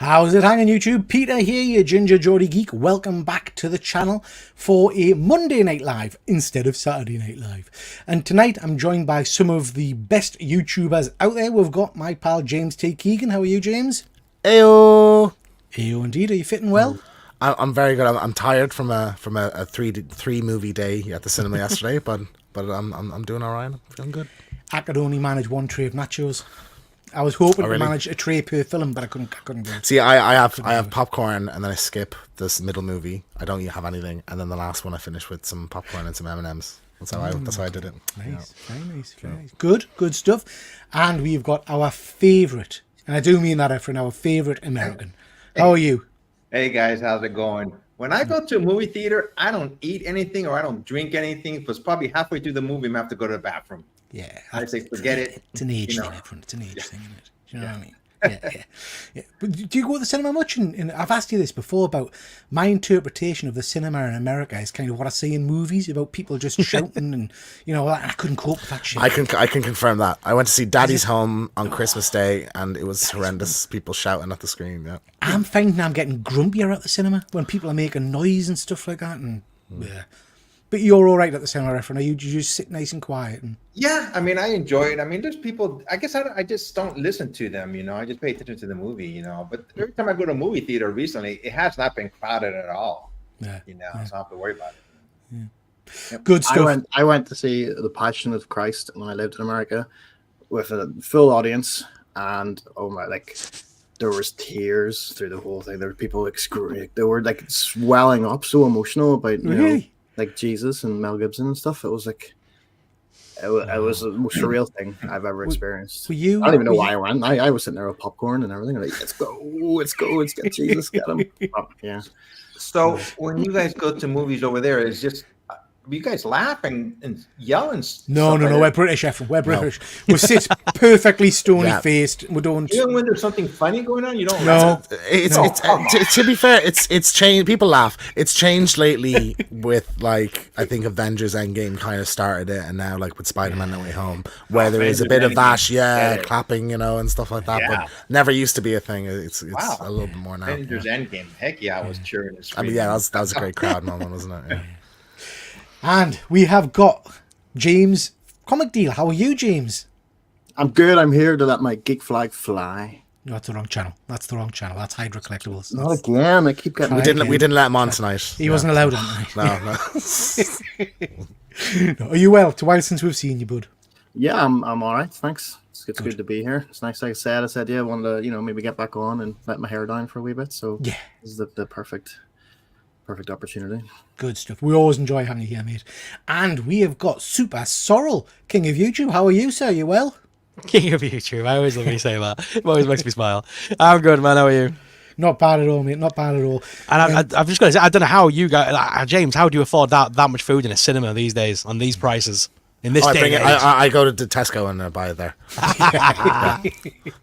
How's it hanging, YouTube? Peter here, your Ginger Geordie Geek. Welcome back to the channel for a Monday Night Live instead of Saturday Night Live. And tonight I'm joined by some of the best YouTubers out there. We've got my pal James T. Keegan. How are you, James? Heyo. Heyo indeed. Are you fitting well? I'm very good. I'm tired from a three movie day at the cinema yesterday, but I'm doing all right. I'm feeling good. I could only manage one tray of nachos. I was hoping to manage a tray per film, but I couldn't do it. See, I have popcorn, and then I skip this middle movie. I don't have anything, and then the last one I finish with some popcorn and some M&Ms. That's how I did it. Nice, very nice, very nice. Good stuff. And we've got our favourite, and I do mean that for our favourite American. How are you? Hey guys, how's it going? When I go to a movie theater, I don't eat anything or I don't drink anything because probably halfway through the movie, I have to go to the bathroom. Yeah, I say forget it. It's an age thing, everyone. It's an age thing, isn't it? Do you know what I mean? Yeah. But do you go to the cinema much? And I've asked you this before about my interpretation of the cinema in America is kind of what I see in movies about people just shouting and I couldn't cope with that shit. I can confirm that. I went to see Daddy's Home on Christmas Day, and it was horrendous. People shouting at the screen. Yeah, I'm finding I'm getting grumpier at the cinema when people are making noise and stuff like that. And yeah. But you're all right at the cinema, reference. You just sit nice and quiet. Yeah, I mean, I enjoy it. I mean, there's people. I guess I just don't listen to them. I just pay attention to the movie. But every time I go to a movie theater recently, it has not been crowded at all. Yeah. So I don't have to worry about it. Yeah. Yep. Good stuff. I went to see The Passion of Christ when I lived in America with a full audience, and there was tears through the whole thing. There were people they were swelling up, so emotional about like Jesus and Mel Gibson and stuff. It was it was the most surreal thing I've ever experienced. I don't even know why I went. I was sitting there with popcorn and everything. Let's go, let's get Jesus, get him. Yeah. So when you guys go to movies over there, it's just you guys laugh and yell and no, we're British, Efren. We're British. We sit perfectly stony faced. We don't. Even when there's something funny going on, you don't. No, to be fair, it's changed. People laugh. It's changed lately with I think Avengers Endgame kind of started it, and now with Spider-Man: No Way Home, where there is a bit of that, clapping, and stuff like that. But never used to be a thing. It's a little bit more now. Avengers Endgame, heck yeah, I was cheering. I mean, that was a great crowd moment, wasn't it? Yeah. And we have got James Comic Deal. How are you, James? I'm good. I'm here to let my geek flag fly. No, that's the wrong channel. That's Hydra Collectibles. Not again. I keep getting. We didn't let him on tonight. He wasn't allowed on. No. No. Are you well? It's a while since we've seen you, bud. Yeah, I'm all right. Thanks. It's good to be here. It's nice. Like I said, I wanted to maybe get back on and let my hair down for a wee bit. So yeah, this is the perfect opportunity. Good stuff. We always enjoy having you here, mate. And we have got Super Sorrel, King of YouTube. How are you, sir? You well? King of YouTube. I always love when you say that. It always makes me smile. I'm good, man. How are you? Not bad at all, mate. Not bad at all. And I've just got to say, I don't know how you guys, James, how do you afford that much food in a cinema these days on these prices? In this day, I go to Tesco and buy it there. Yeah.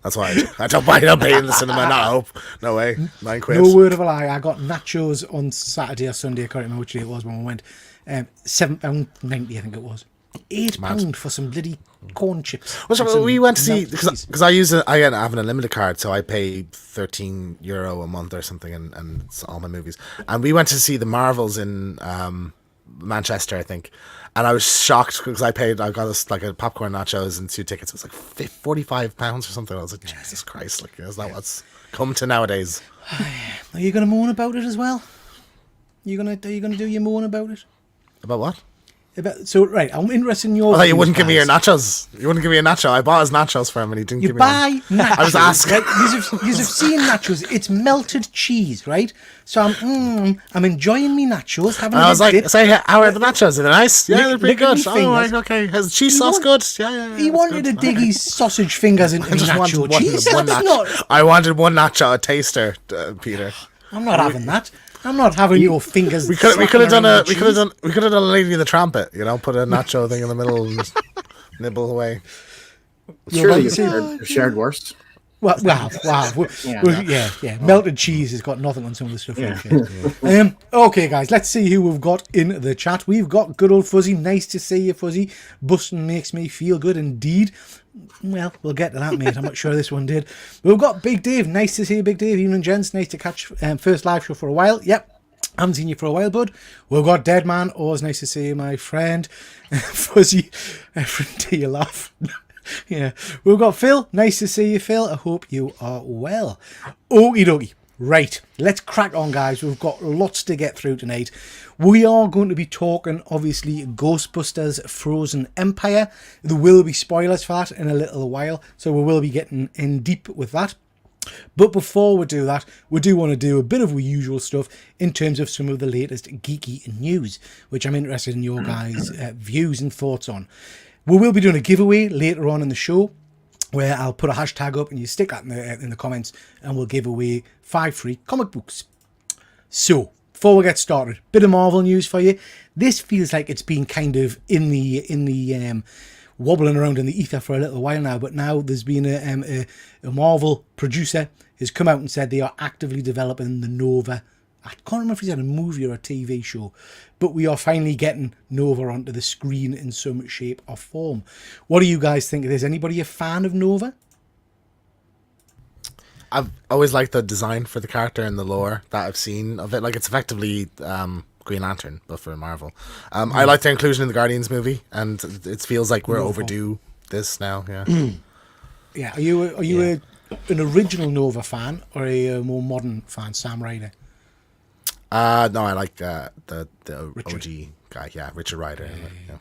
That's why I don't buy it. I'm paying the cinema. No way. £9. No word of a lie. I got nachos on Saturday or Sunday. I can't remember which day it was when we went. £7.90, I think it was. £8 for some bloody corn chips. Well, we went to see because I have an unlimited card, so I pay €13 a month or something, and it's all my movies. And we went to see the Marvels in Manchester, I think. And I was shocked because I got us a popcorn, nachos, and 2 tickets. It was £45 or something. I was like, Jesus Christ! Is that what's come to nowadays? Are you going to moan about it as well? Are you going to do your moan about it? About what? Right, I'm interested in your. I thought you wouldn't give me your nachos. You wouldn't give me a nacho. I bought his nachos for him, and he didn't give me. Nachos. I was asking. Right? You've seen nachos. It's melted cheese, right? So I'm enjoying me nachos. Having. I was like, how are the nachos? Are they nice? Yeah, they're pretty good. Oh, right, okay. Has the cheese sauce good? Yeah. He wanted to dig his sausage fingers into the nacho cheese. I wanted one nacho, a taster, Peter. I'm not having that. I'm not having your fingers. We could have done a Lady in the Trumpet. Put a nacho thing in the middle and just nibble away. Surely you've shared worse. Well, Yeah, Melted cheese has got nothing on some of the stuff. Yeah. Okay, guys, let's see who we've got in the chat. We've got good old Fuzzy. Nice to see you, Fuzzy. Busting makes me feel good indeed. Well, we'll get to that, mate. I'm not sure this one did. We've got Big Dave. Nice to see you, Big Dave. Evening, gents. Nice to catch first live show for a while. Yep. Haven't seen you for a while, bud. We've got Dead Man. Always nice to see you, my friend. Fuzzy. Everyone, do you laugh? Yeah. We've got Phil. Nice to see you, Phil. I hope you are well. Okie dokie. Right. Let's crack on, guys. We've got lots to get through tonight. We are going to be talking, obviously, Ghostbusters Frozen Empire. There will be spoilers for that in a little while, so we will be getting in deep with that. But before we do that, we do want to do a bit of usual stuff in terms of some of the latest geeky news, which I'm interested in your guys' views and thoughts on. We will be doing a giveaway later on in the show, where I'll put a hashtag up and you stick that in the comments, and we'll give away 5 free comic books. So, before we get started, bit of Marvel news for you. This feels like it's been kind of in the wobbling around in the ether for a little while now, but now there's been a Marvel producer has come out and said they are actively developing the Nova. I can't remember if he said a movie or a TV show, but we are finally getting Nova onto the screen in some shape or form. What do you guys think of this? Anybody a fan of Nova? I've always liked the design for the character and the lore that I've seen of it. Like, it's effectively Green Lantern, but for Marvel. I like their inclusion in the Guardians movie, and it feels like we're overdue this now. Yeah. Yeah. Are you an original Nova fan or a more modern fan, Sam Ryder? No, I like the Richard. OG guy. Yeah, Richard Rider. Yeah.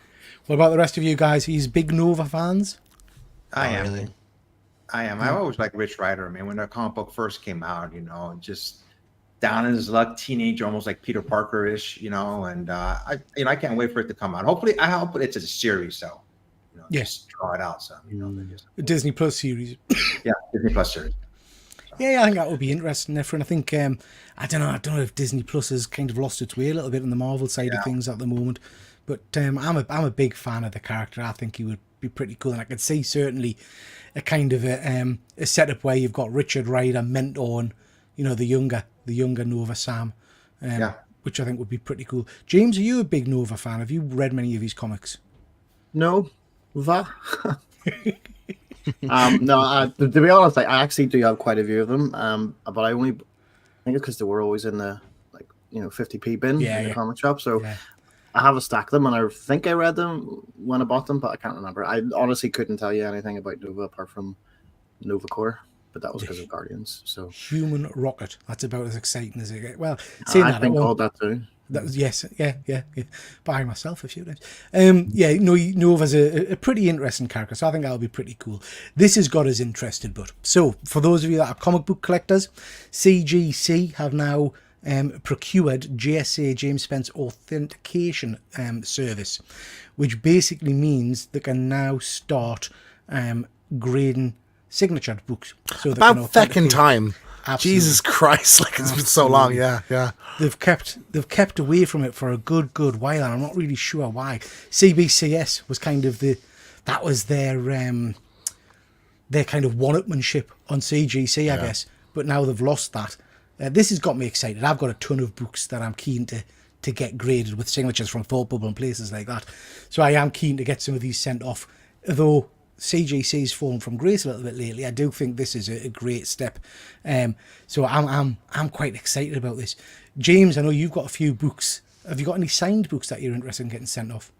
What about the rest of you guys? He's big Nova fans? I am. Really? I am. I always liked Rich Rider. I mean, when the comic book first came out, just down in his luck, teenager, almost like Peter Parker-ish, and I can't wait for it to come out. Hopefully, I hope it's a series, so Yes. just draw it out. So A Disney Plus series. yeah, Disney Plus series. Yeah, I think that would be interesting, Efren. I think I don't know if Disney Plus has kind of lost its way a little bit on the Marvel side of things at the moment. But I'm a big fan of the character. I think he would be pretty cool, and I could see certainly a kind of a setup where you've got Richard Rider mentoring, the younger Nova Sam, which I think would be pretty cool. James, are you a big Nova fan? Have you read many of his comics? No, that. No, to be honest, I actually do have quite a few of them. But I only think it's because they were always in the 50p bin in the comic shop. So I have a stack of them, and I think I read them when I bought them, but I can't remember. I honestly couldn't tell you anything about Nova apart from Nova Corps, but that was because of Guardians. So Human Rocket. That's about as exciting as it gets. Well, saying I that, think called that too. That was, yes, yeah. By myself a few times. Nova's a pretty interesting character, so I think that'll be pretty cool. This has got us interested, but so for those of you that are comic book collectors, CGC have now procured JSA, James Spence Authentication Service, which basically means they can now start grading signature books. So About feckin' time. Absolutely. Jesus Christ! Like, it's been so long. Yeah. They've kept away from it for a good while, and I'm not really sure why. CBCS was kind of their kind of one-upmanship on CGC, I guess. But now they've lost that. This has got me excited. I've got a ton of books that I'm keen to get graded with signatures from Thought Bubble and places like that. So I am keen to get some of these sent off. Though CGC's fallen from grace a little bit lately, I do think this is a great step. So I'm quite excited about this. James, I know you've got a few books. Have you got any signed books that you're interested in getting sent off?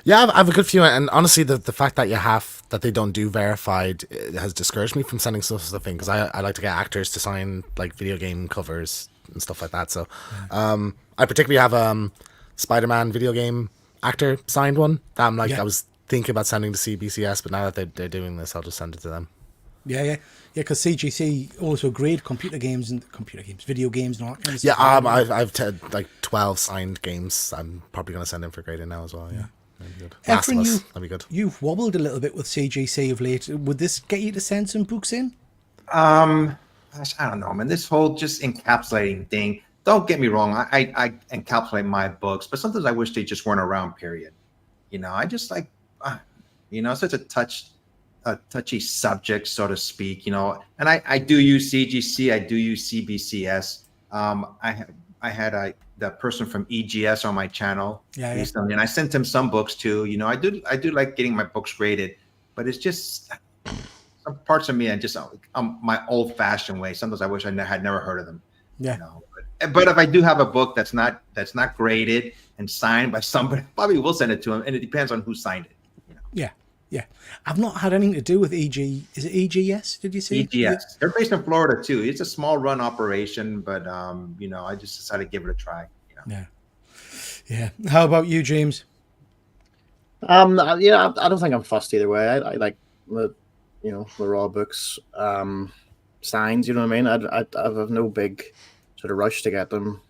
Yeah, I have a good few, and honestly, the fact that they don't do verified has discouraged me from sending stuff in, because I like to get actors to sign like video game covers and stuff like that. So, I particularly have Spider-Man video game actor signed one that I'm like I was thinking about sending to CBCS, but now that they're doing this, I'll just send it to them. Yeah, because CGC also grade video games and all that kind of stuff. I've like 12 signed games. I'm probably going to send in for grading now as well. Yeah. Good. Efren, that'd be good. You've wobbled a little bit with CGC of late. Would this get you to send some books in? I don't know, man. This whole just encapsulating thing. Don't get me wrong. I encapsulate my books, but sometimes I wish they just weren't around. Period. I just like, such a touch a touchy subject, so to speak, you know. And I do use CGC, I do use CBCS. I had the person from EGS on my channel recently, and I sent him some books too. You know, I do like getting my books graded, but it's just some parts of me and just my old-fashioned way. Sometimes I wish I had never heard of them. Yeah. You know? But if I do have a book that's not graded and signed by somebody, I probably will send it to him, and it depends on who signed it. You know? Yeah. Yeah, I've not had anything to do with EG. Is it EGS? Did you say EGS? Yeah. They're based in Florida too. It's a small run operation, but you know, I just decided to give it a try. You know? Yeah. How about you, James? Yeah, I don't think I'm fussed either way. I like the, you know, the raw books, signs. You know what I mean? I have no big sort of rush to get them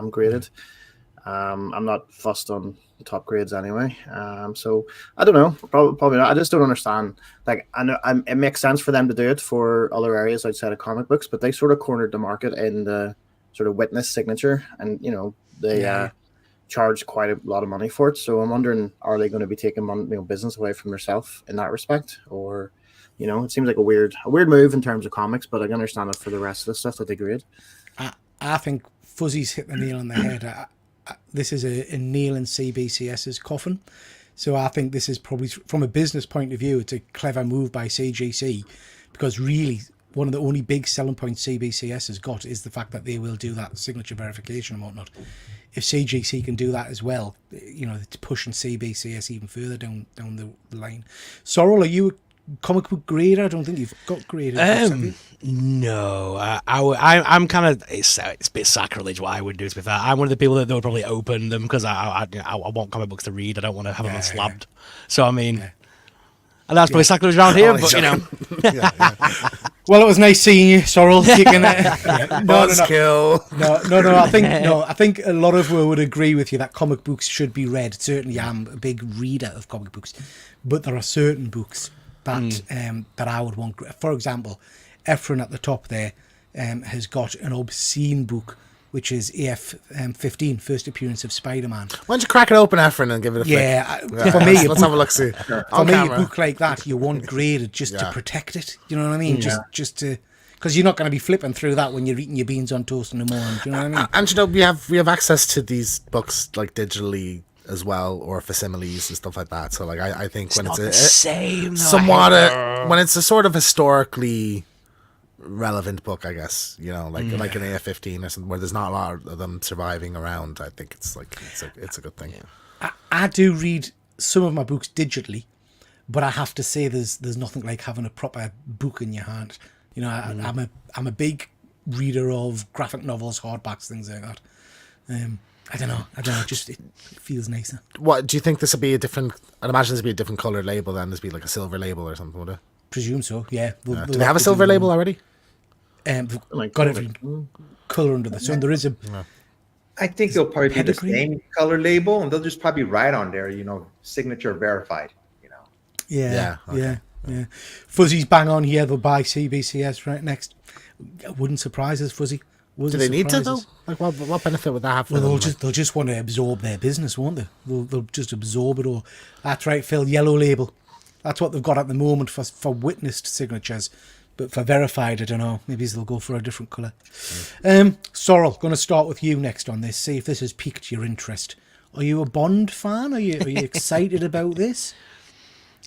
graded. I'm not fussed on the top grades anyway. So I don't know. Probably not. I just don't understand. Like, I know it makes sense for them to do it for other areas outside of comic books, but they sort of cornered the market in the sort of witness signature, and you know they charge quite a lot of money for it. So I'm wondering, are they going to be taking business away from themselves in that respect, or you know, it seems like a weird move in terms of comics, but I can understand it for the rest of the stuff that they grade. I think Fuzzy's hit the nail on the head. This is a nail in CBCS's coffin. So I think this is probably, from a business point of view, it's a clever move by CGC, because really one of the only big selling points CBCS has got is the fact that they will do that signature verification and whatnot. If CGC can do that as well, you know, it's pushing CBCS even further down the line. Sorrel, are you a comic book grader? I don't think you've got graded books, have you? No, I'm kind of, it's a bit sacrilege what I would do. To be fair, I'm one of the people that would probably open them because I want comic books to read. I don't want to have them unslabbed. So I mean, and that's probably sacrilege around here, but you know. Well, it was nice seeing you, Sorrel. You can, No. I think a lot of us would agree with you that comic books should be read. Certainly, I'm a big reader of comic books, but there are certain books that that I would want. For example, Efren at the top there has got an obscene book, which is AF-15, First Appearance of Spider-Man. Why don't you crack it open, Efren, and give it a flick? For me, let's have a look. See, for me, a book like that, you want graded just to protect it. You know what I mean? Just to, because you're not going to be flipping through that when you're eating your beans on toast in the morning. Do you know what I mean? And you know, we have access to these books like digitally as well, or facsimiles and stuff like that. So like I think when it's the same, somewhat when it's a sort of historically relevant book, I guess, you know, like an AF-15 or something where there's not a lot of them surviving around, I think it's like it's a good thing. I do read some of my books digitally, but I have to say there's nothing like having a proper book in your hand. You know, I'm a big reader of graphic novels, hardbacks, things like that. I don't know. Just it feels nicer. What do you think? This would be a different? I'd imagine this would be a different colored label. Then this would be like a silver label or something, would it? Presume so. Yeah. Do they have a silver label already? They've got every color under the sun. There is a. I think they'll probably be pedigree? the same color label, and they'll just probably write on there, you know, signature verified. You know. Yeah. Okay. Yeah. Fuzzy's bang on here. They'll buy CBCS right next. Wouldn't surprise us, Fuzzy. Do they need to though? Like, what benefit would that have? For Well, them? they'll just want to absorb their business, won't they? They'll just absorb it all. That's right, Phil. Yellow label. That's what they've got at the moment for witnessed signatures, but for verified, I don't know. Maybe they'll go for a different colour. Sorrel, going to start with you next on this. See if this has piqued your interest. Are you a Bond fan? Are you excited about this?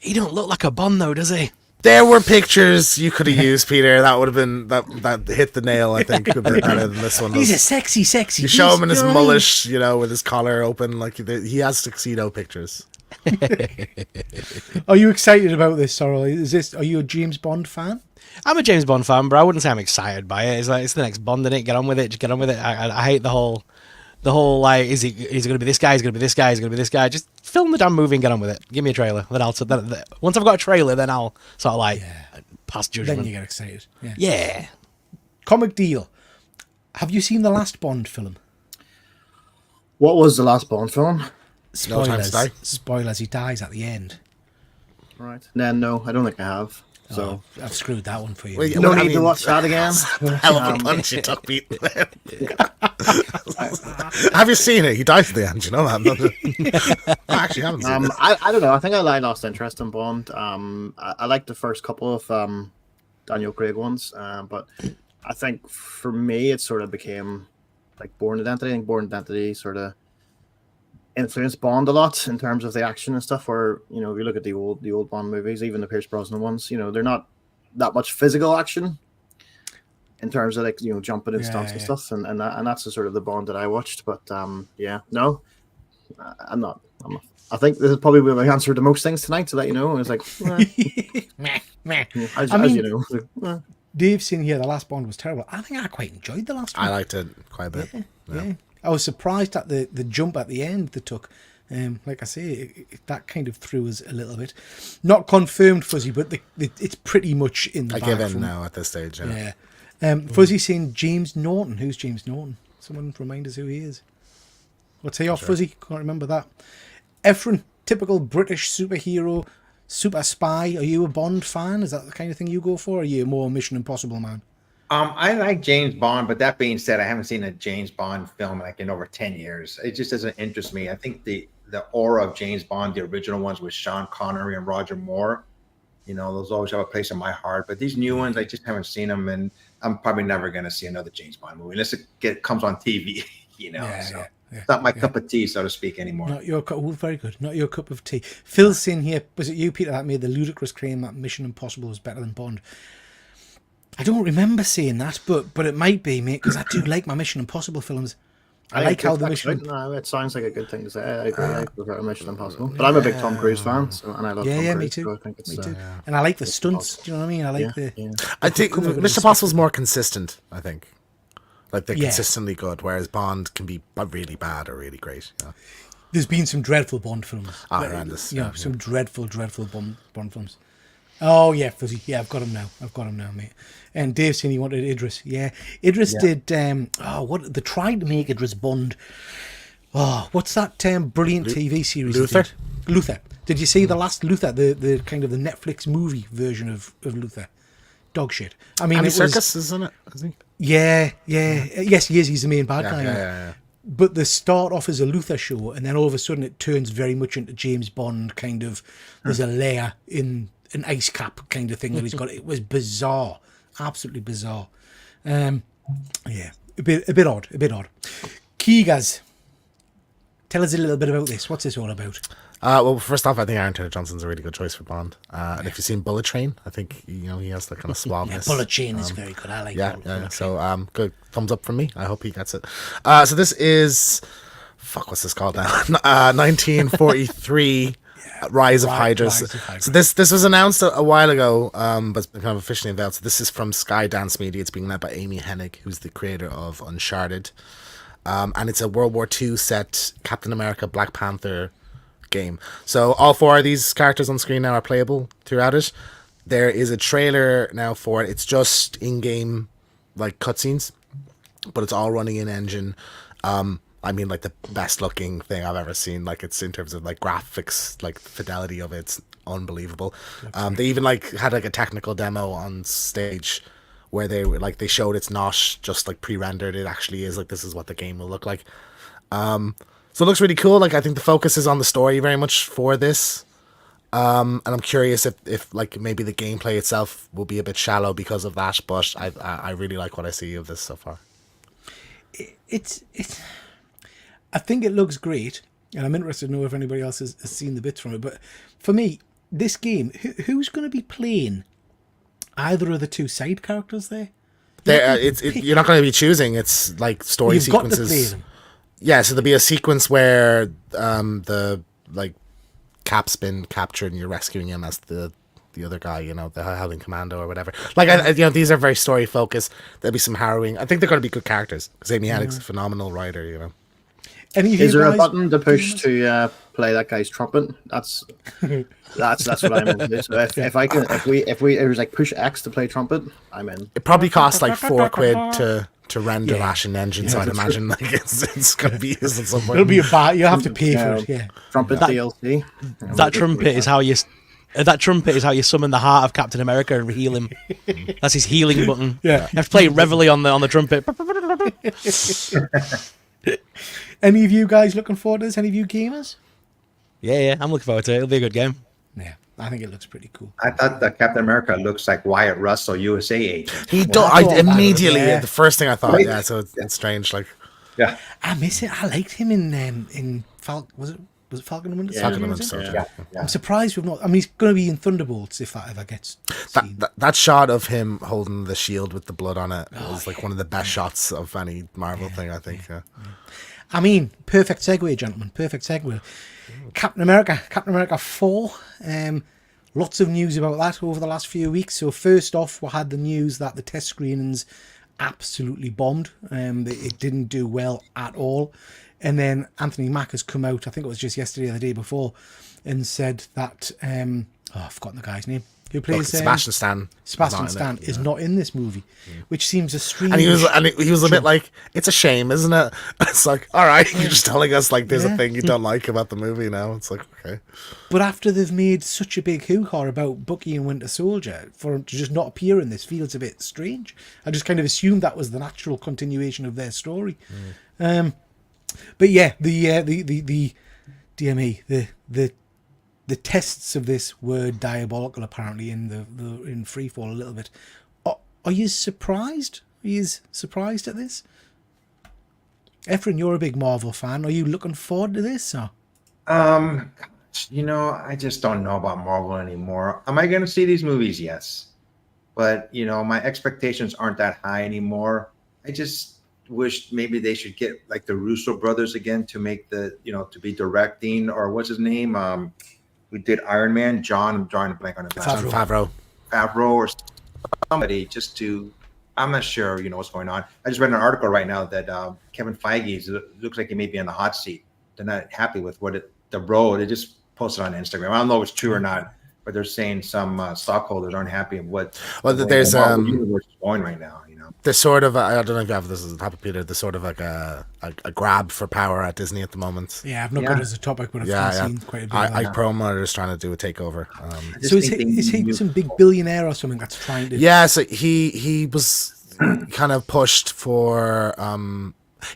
He don't look like a Bond though, does he? There were pictures you could have used, Peter. That would have been that hit the nail. I think a bit better than this one. He's a sexy. You show him in his mullish, you know, with his collar open, like he has tuxedo pictures. Are you excited about this, Sorrel? Are you a James Bond fan? I'm a James Bond fan, but I wouldn't say I'm excited by it. It's like it's the next Bond, innit? Get on with it. Just get on with it. I hate the whole like is he going to be this guy? Is going to be this guy? Is going to be this guy? Just film the damn movie and get on with it. Give me a trailer. Then once I've got a trailer, then I'll sort of like pass judgment. Then you get excited. Yeah. Comic deal. Have you seen the last Bond film? What was the last Bond film? No Time to Die. Spoilers. He dies at the end. Right. No, I don't think I have. So I've screwed that one for you. Well, yeah, no well, I need to mean, watch that again. hell of a punch you took, Pete. Have you seen it? He dies at the end, you know that? I actually haven't seen it. I don't know. I think I lost interest in Bond. I liked the first couple of Daniel Craig ones, but I think for me it sort of became like Bourne Identity. I think Bourne Identity sort of influenced Bond a lot in terms of the action and stuff. Where if you look at the old Bond movies, even the Pierce Brosnan ones, they're not that much physical action in terms of like jumping and stunts and stuff, and that's the sort of the Bond that I watched. But I'm not. I think this is probably my answer to most things tonight. To let you know, it's like, as you know. Dave's saying here the last Bond was terrible. I think I quite enjoyed the last one. I liked it quite a bit. Yeah. I was surprised at the jump at the end they took. Like I say, that kind of threw us a little bit. Not confirmed, Fuzzy, but it's pretty much in the I bag give in from, now at this stage. Yeah. Fuzzy saying James Norton. Who's James Norton? Someone remind us who he is. What's he off, Fuzzy? Can't remember that. Efren, typical British superhero, super spy. Are you a Bond fan? Is that the kind of thing you go for? Or are you a more Mission Impossible man? I like James Bond, but that being said, I haven't seen a James Bond film like in over 10 years. It just doesn't interest me. I think the aura of James Bond, the original ones with Sean Connery and Roger Moore, those always have a place in my heart. But these new ones, I just haven't seen them, and I'm probably never going to see another James Bond movie unless it comes on TV. It's not my cup of tea, so to speak, anymore. Not your cup. Oh, very good. Not your cup of tea. Phil's in here. Was it you, Peter, that made the ludicrous claim that Mission Impossible was better than Bond? I don't remember saying that, but it might be, mate, because I do like my Mission Impossible films. I like how the Mission. No, it sounds like a good thing to say. I agree. I prefer Mission Impossible, but I'm a big Tom Cruise fan, and I love Tom Cruise. Me too. So I think it's, me too. And I like the stunts. Do you know what I mean? I like I think Mission Impossible is more consistent. I think, like they're consistently good, whereas Bond can be really bad or really great. There's been some dreadful Bond films. Horrendous. Some dreadful Bond films. Oh yeah, Fuzzy. Yeah, I've got him now, mate. And Dave saying he wanted Idris. Yeah, Idris did. What they tried to make Idris Bond. Oh, what's that brilliant TV series? Luther. Did you see the last Luther? The kind of the Netflix movie version of Luther. Dog shit. I mean, Andy Serkis, isn't it? Is he? Yeah. Yes, he is. He's the main bad guy. Yeah. But they start off as a Luther show, and then all of a sudden it turns very much into James Bond kind of. There's a layer in an ice cap kind of thing that he's got. It was bizarre, absolutely bizarre. A bit odd. Keegas, tell us a little bit about this. What's this all about? Well, first off, I think Aaron Taylor Johnson's a really good choice for Bond. And if you've seen Bullet Train, I think he has that kind of suaveness. Bullet Train is very good. I like that. Yeah. So good thumbs up from me. I hope he gets it. So this is what's this called now? 1943. Rise of Hydra. So this was announced a while ago, but it's been kind of officially unveiled. So this is from Skydance Media. It's being led by Amy Hennig, who's the creator of Uncharted, and it's a World War II set Captain America Black Panther game. So all four of these characters on screen now are playable throughout it. There is a trailer now for it. It's just in-game like cutscenes, but it's all running in engine. I mean, like the best looking thing I've ever seen. Like it's in terms of like graphics, like the fidelity of it's unbelievable. They even like had like a technical demo on stage where they showed it's not just like pre-rendered. It actually is like this is what the game will look like. So it looks really cool. Like I think the focus is on the story very much for this. And I'm curious if like maybe the gameplay itself will be a bit shallow because of that. But I really like what I see of this so far. It's. I think it looks great, and I'm interested to know if anybody else has seen the bits from it. But for me, this game, who's going to be playing either of the two side characters there? You're not going to be choosing. It's like story You've sequences. Got to play them. Yeah, so there'll be a sequence where the like Cap's been captured and you're rescuing him as the other guy, the Howling Commando or whatever. Like, these are very story focused. There'll be some harrowing. I think they're going to be good characters because Amy Hennig's a phenomenal writer. Is there a button to push to play that guy's trumpet? That's what I'm into. So if we it was like push X to play trumpet, I'm in. It probably costs like £4 to render that in engine, so I'd imagine like it's gonna be used at some point. It'll be you'll have to pay for it. Yeah, trumpet DLC. That trumpet is how you That trumpet is how you summon the heart of Captain America and heal him. That's his healing button. Yeah. You have to play Reveille on the trumpet. Any of you guys looking forward to this? Any of you gamers? Yeah, I'm looking forward to it. It'll be a good game. Yeah, I think it looks pretty cool. I thought that Captain America looks like Wyatt Russell, USA agent. He I does. thought that, Immediately, yeah. the first thing I thought, Right. yeah. So it's strange. Like Yeah. I miss it. I liked him in was it Falcon and Winter Soldier? Falcon and was Winter it? Soldier. Yeah. Yeah. I'm surprised we've not. I mean, he's going to be in Thunderbolts if that ever gets seen. That shot of him holding the shield with the blood on it was like one of the best shots of any Marvel thing. I think. Yeah. I mean, perfect segue, gentlemen. Perfect segue. Captain America 4. Lots of news about that over the last few weeks. So first off, we had the news that the test screenings absolutely bombed. It didn't do well at all. And then Anthony Mack has come out, I think it was just yesterday or the day before, and said that I've forgotten the guy's name. Who plays Sebastian Stan? Sebastian is not Stan in it, is not in this movie, which seems a strange. And he was a bit like, it's a shame, isn't it? It's like, all right, you're just telling us like there's a thing you don't like about the movie now. It's like, okay. But after they've made such a big hoo-ha about Bucky and Winter Soldier, for him to just not appear in this feels a bit strange. I just kind of assumed that was the natural continuation of their story. But yeah, the DME, the tests of this were diabolical apparently in Freefall a little bit. Are you surprised? Are you surprised at this? Efren, you're a big Marvel fan. Are you looking forward to this? Or? I just don't know about Marvel anymore. Am I going to see these movies? Yes. But, my expectations aren't that high anymore. I just wish maybe they should get like the Russo brothers again to make to be directing, or what's his name? We did Iron Man, John, I'm drawing a blank on his last name. Favreau or somebody just to, I'm not sure, what's going on. I just read an article right now that Kevin Feige looks like he may be on the hot seat. They're not happy with the road. They just posted on Instagram. I don't know if it's true or not, but they're saying some stockholders aren't happy with there's the universe is going right now. There's sort of I don't know if you have this as a topic, Peter. There's sort of like a grab for power at Disney at the moment. Yeah, I've not got it as a topic, but I've seen quite a bit of that. Ike Perlmutter is trying to do a takeover. So is he some big billionaire or something that's trying to? Yeah, so he was kind of pushed for.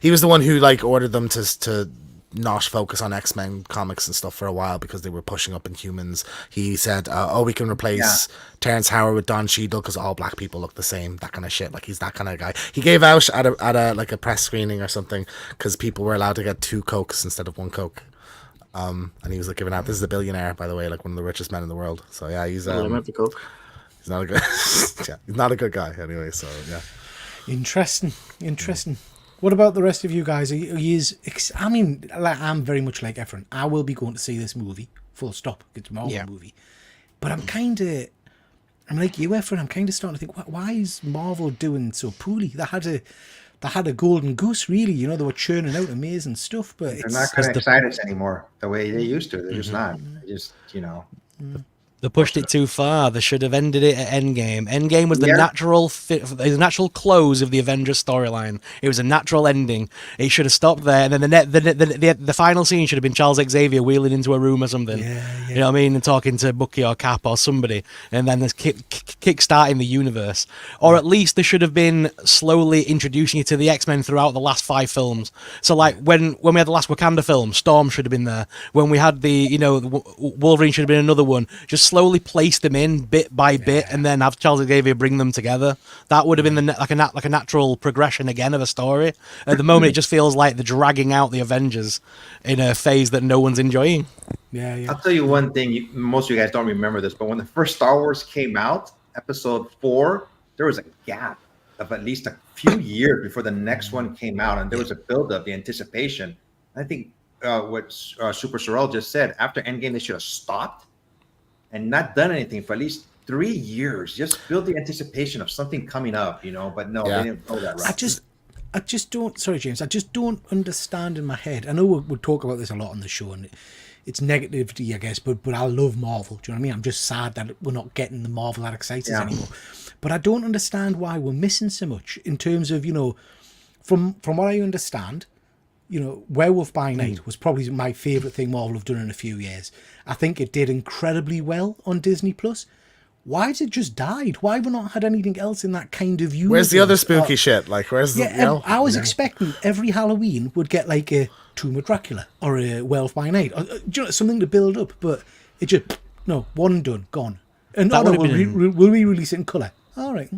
He was the one who like ordered them to not focus on X-Men comics and stuff for a while because they were pushing up Inhumans. He said, we can replace Terrence Howard with Don Cheadle because all black people look the same, that kind of shit. Like, he's that kind of guy. He gave out at a press screening or something because people were allowed to get 2 Cokes instead of 1 Coke. And he was like giving out, this is a billionaire, by the way, like one of the richest men in the world. So yeah, he's Coke. he's not a good he's not a good guy anyway, so yeah. Interesting. What about the rest of you guys? I mean, I'm very much like Efren. I will be going to see this movie, full stop. It's a Marvel movie. But I'm like you, Efren. I'm kind of starting to think, why is Marvel doing so poorly? They had a golden goose, really. They were churning out amazing stuff. But they're not going to excite us anymore the way they used to. They're just not. They just, They pushed it too far. They should have ended it at Endgame. Endgame was the natural close of the Avengers storyline. It was a natural ending. It should have stopped there, and then the final scene should have been Charles Xavier wheeling into a room or something. Yeah. You know what I mean, and talking to Bucky or Cap or somebody, and then there's kick-starting the universe. Or at least they should have been slowly introducing you to the X-Men throughout the last 5 films. So like when we had the last Wakanda film, Storm should have been there. When we had the Wolverine should have been another one. Just slowly place them in bit by bit, and then have Charles Xavier bring them together. That would have been like a natural progression again of a story. At the moment, it just feels like they're dragging out the Avengers in a phase that no one's enjoying. Yeah. I'll tell you one thing. Most of you guys don't remember this, but when the first Star Wars came out, Episode 4, there was a gap of at least a few years before the next one came out, and there was a build-up, the anticipation. I think what Super Sorrel just said, after Endgame, they should have stopped and not done anything for at least 3 years. Just build the anticipation of something coming up, But no, they didn't go that route. I just don't. Sorry, James. I just don't understand in my head. I know we'll talk about this a lot on the show, and it's negativity, I guess. But I love Marvel. Do you know what I mean? I'm just sad that we're not getting the Marvel that excites us anymore. But I don't understand why we're missing so much in terms of from what I understand. you know, Werewolf by Night was probably my favourite thing Marvel have done in a few years. I think it did incredibly well on Disney Plus. Why has it just died? Why have we not had anything else in that kind of universe? Where's the other spooky shit? Like, where's the... I was expecting every Halloween would get like a Tomb of Dracula or a Werewolf by Night. Or, you know, something to build up, but it just... No, one and done, gone. And we'll re-release it in colour. All right.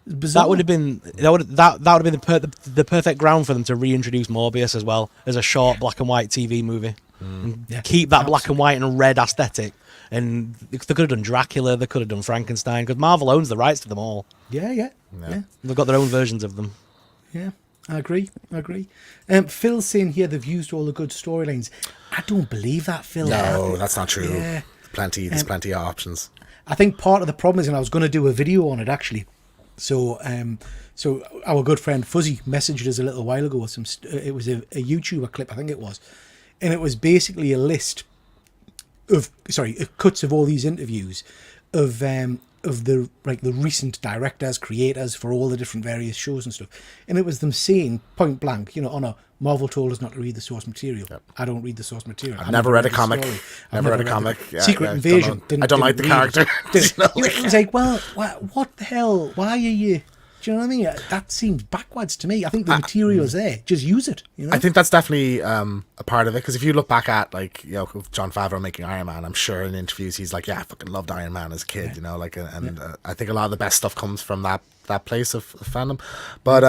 Bizarre. That would have been the perfect ground for them to reintroduce Morbius as well as a short black and white TV movie. Keep that black and white and red aesthetic. And they could have done Dracula, they could have done Frankenstein, because Marvel owns the rights to them all. Yeah. They've got their own versions of them. Yeah, I agree. Phil's saying here they've used all the good storylines. I don't believe that, Phil. No, that's not true. Yeah. There's plenty of options. I think part of the problem is, and I was going to do a video on it actually. So our good friend Fuzzy messaged us a little while ago with it was a YouTuber clip, I think it was, and it was basically a list of cuts of all these interviews of the recent directors, creators for all the different various shows and stuff, and it was them saying point blank, you know, oh no, Marvel told us not to read the source material. Yep. I don't read the source material. I've never read a comic. Never read a comic. Secret Invasion. I don't like the character. It was like, well, what the hell? Why are you? Do you know what I mean? That seems backwards to me. I think the material's there. Just use it. You know? I think that's definitely a part of it, because if you look back at, like, you know, Jon Favreau making Iron Man, I'm sure in interviews he's like, yeah, I fucking loved Iron Man as a kid, you know, like, and I think a lot of the best stuff comes from that place of fandom. But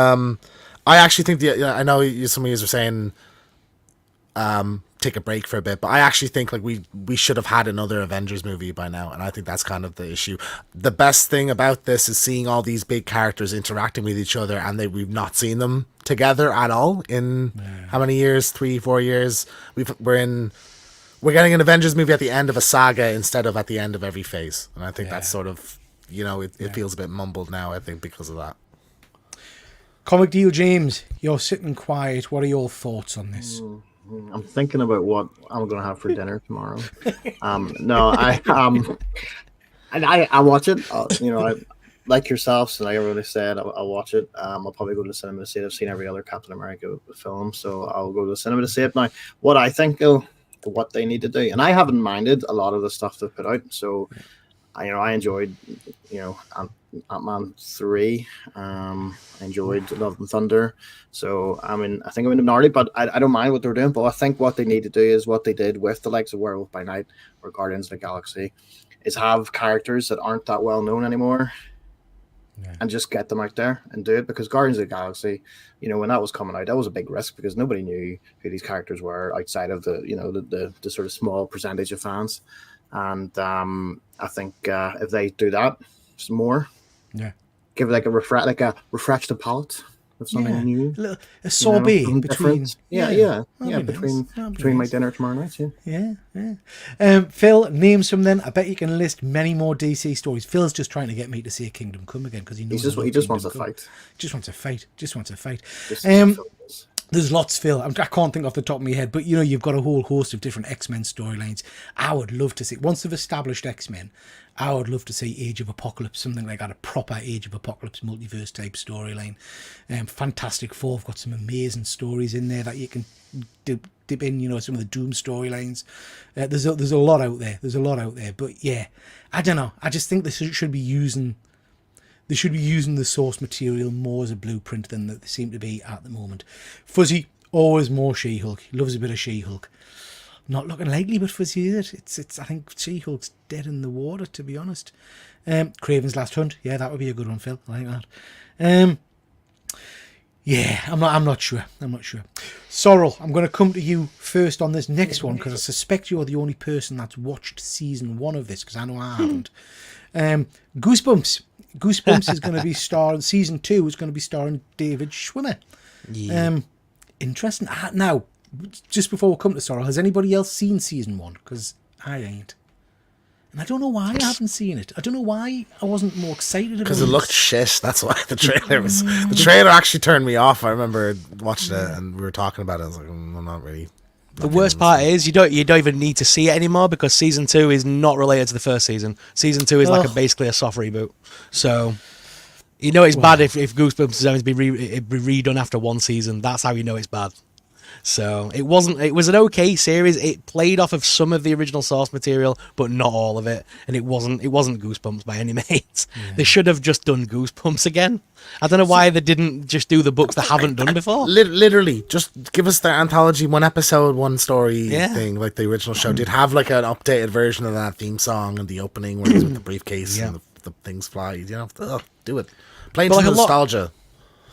I actually think I know some of you were saying take a break for a bit, but I actually think like we should have had another Avengers movie by now, and I think that's kind of the issue. The best thing about this is seeing all these big characters interacting with each other, and we've not seen them together at all in how many years? 3-4 years. We're getting an Avengers movie at the end of a saga instead of at the end of every phase, and I think that's sort of, you know, it feels a bit mumbled now, I think, because of that. Comic Deal James, you're sitting quiet. What are your thoughts on this? I'm thinking about what I'm going to have for dinner tomorrow. No, I watch it. You know, I like yourselves, and like everybody said, I'll watch it. I'll probably go to the cinema to see it. I've seen every other Captain America film, so I'll go to the cinema to see it. Now, what I think, what they need to do, and I haven't minded a lot of the stuff they've put out. So, I enjoyed, Ant-Man 3. I enjoyed Love and Thunder. So, I think I'm in the minority, but I don't mind what they're doing. But I think what they need to do is what they did with the likes of Werewolf by Night or Guardians of the Galaxy, is have characters that aren't that well known anymore, and just get them out there and do it. Because Guardians of the Galaxy, when that was coming out, that was a big risk because nobody knew who these characters were outside of the sort of small percentage of fans. And I think if they do that some more, give it like a refresh the palate with something new, a sorbet between between my dinner tomorrow night. Phil, name some then. I bet you can list many more DC stories. Phil's just trying to get me to say Kingdom Come again because he knows he just wants to fight. Just wants to fight. There's lots, Phil. I can't think off the top of my head, but you've got a whole host of different X-Men storylines. I would love to see, once they've established X-Men, I would love to see Age of Apocalypse, something like that, a proper Age of Apocalypse multiverse type storyline. Fantastic Four have got some amazing stories in there that you can dip in, some of the Doom storylines. There's a lot out there. But yeah, I don't know. I just think they should be using the source material more as a blueprint than they seem to be at the moment. Fuzzy, always more She-Hulk. He loves a bit of She-Hulk. Not looking likely, but Fuzzy is it. It's I think She-Hulk's dead in the water, to be honest. Kraven's Last Hunt. Yeah, that would be a good one, Phil. I like that. Yeah, I'm not sure. Sorrel, I'm going to come to you first on this next one because I suspect you're the only person that's watched season 1 of this because I know I haven't. Goosebumps is going to be starring, season 2 is going to be starring David Schwimmer. Yeah. Interesting. Now, just before we come to Sorrel, has anybody else seen season 1? Because I ain't. And I don't know why I haven't seen it. I don't know why I wasn't more excited about it. Because it looked shit. That's why the trailer was... The trailer actually turned me off. I remember watching it and we were talking about it. I was like, I'm not really... The worst part is you don't even need to see it anymore because season 2 is not related to the first season. Season 2 is basically a soft reboot. So it's bad if Goosebumps is having to be redone after one season. That's how you know it's bad. So it wasn't. It was an okay series. It played off of some of the original source material, but not all of it. And it wasn't Goosebumps by any means. Yeah. They should have just done Goosebumps again. I don't know why they didn't just do the books they haven't done before. Literally, just give us the anthology, one episode, one story thing, like the original show did. Have like an updated version of that theme song and the opening where he's with the briefcase and the things fly. You know, do it. Play into nostalgia.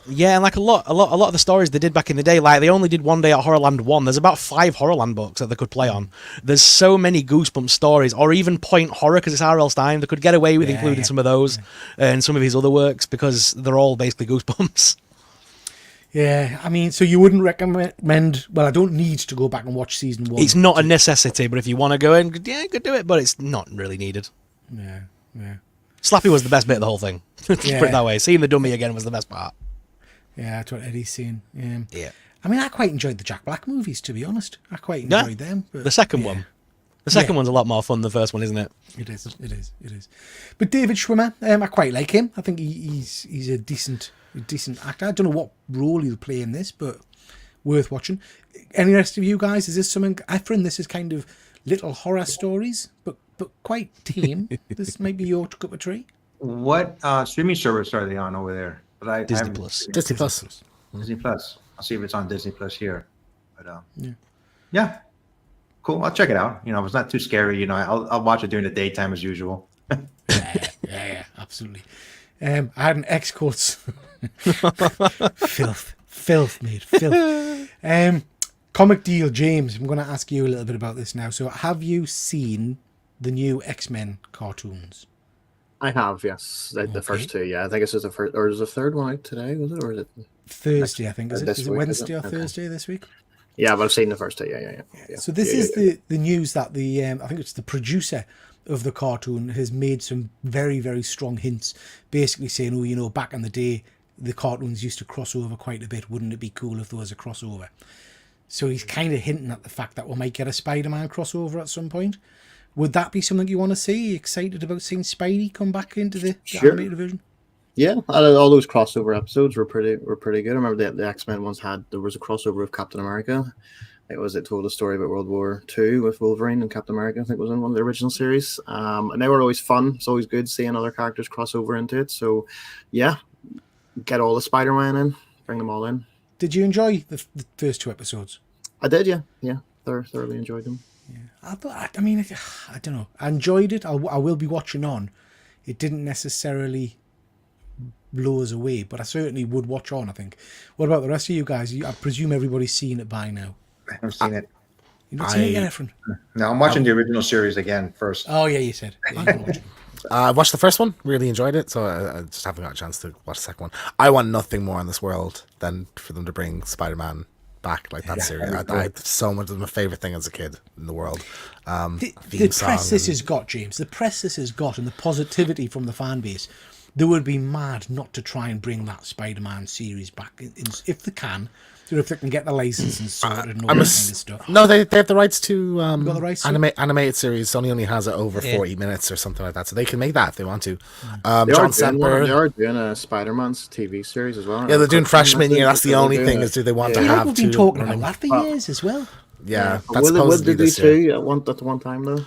Yeah, and like a lot of the stories they did back in the day, like they only did One Day at Horrorland 1. There's about 5 Horrorland books that they could play on. There's so many Goosebumps stories, or even Point Horror, because it's R.L. Stein. They could get away with including some of those and some of his other works, because they're all basically Goosebumps. Yeah, I mean, so you wouldn't recommend... Well, I don't need to go back and watch season 1. It's not a necessity, but if you want to go in, yeah, you could do it, but it's not really needed. Yeah. Slappy was the best bit of the whole thing. Put it that way. Seeing the dummy again was the best part. Yeah, that's what Eddie's saying. Yeah. I mean, I quite enjoyed the Jack Black movies, to be honest. I quite enjoyed them. But, the second one. The second one's a lot more fun than the first one, isn't it? It is. But David Schwimmer, I quite like him. I think he's a decent actor. I don't know what role he'll play in this, but worth watching. Any rest of you guys, is this something... I find this is kind of little horror stories, but quite tame. This might be your cup of tea. What streaming service are they on over there? But Disney Plus. Disney Plus. Disney Plus. I'll see if it's on Disney Plus here. But yeah, cool. I'll check it out. You know, if it's not too scary, I'll watch it during the daytime as usual. yeah, absolutely. I had an X quotes. filth, mate, filth. Comic Deal, James. I'm going to ask you a little bit about this now. So, have you seen the new X-Men cartoons? I have, yes. The first 2, yeah. I think it's just the first, or is the third one out today, was it? Or is it Thursday, I think. Is it Wednesday or Thursday this week? Yeah, but I've seen the first 2, yeah. So this is the news that I think it's the producer of the cartoon has made some very, very strong hints, basically saying, back in the day, the cartoons used to cross over quite a bit. Wouldn't it be cool if there was a crossover? So he's kind of hinting at the fact that we might get a Spider-Man crossover at some point. Would that be something you want to see? Are you excited about seeing Spidey come back into the animated version? Yeah, all those crossover episodes were pretty good. I remember the X-Men ones there was a crossover of Captain America. It told a story about World War II with Wolverine and Captain America. I think it was in one of the original series. And they were always fun. It's always good seeing other characters cross over into it. So, yeah, get all the Spider-Man in, bring them all in. Did you enjoy the first 2 episodes? I did, yeah. Thoroughly enjoyed them. Yeah, I don't know. I enjoyed it. I will be watching on. It didn't necessarily blow us away, but I certainly would watch on, I think. What about the rest of you guys? I presume everybody's seen it by now. I haven't seen it. You've not seen it yet, Efren? No, I'm watching the original series again first. Oh, yeah, you said. I watched the first one, really enjoyed it, so I just haven't got a chance to watch the second one. I want nothing more in this world than for them to bring Spider-Man back, like that series. I so much of my favorite thing as a kid in the world. The press this has got, James, the press this has got, and the positivity from the fan base, they would be mad not to try and bring that Spider-Man series back if they can. If they can get the license and sorted and all that kind of stuff. No, they have the rights to the rights animated series. Sony only has it over 40 minutes or something like that, so they can make that if they want to. They are doing a Spider-Man's TV series as well. Yeah, they're doing freshman year. That's the only thing is do they want to have We've been talking about that for years as well. Yeah, that's supposedly this year. At one time though.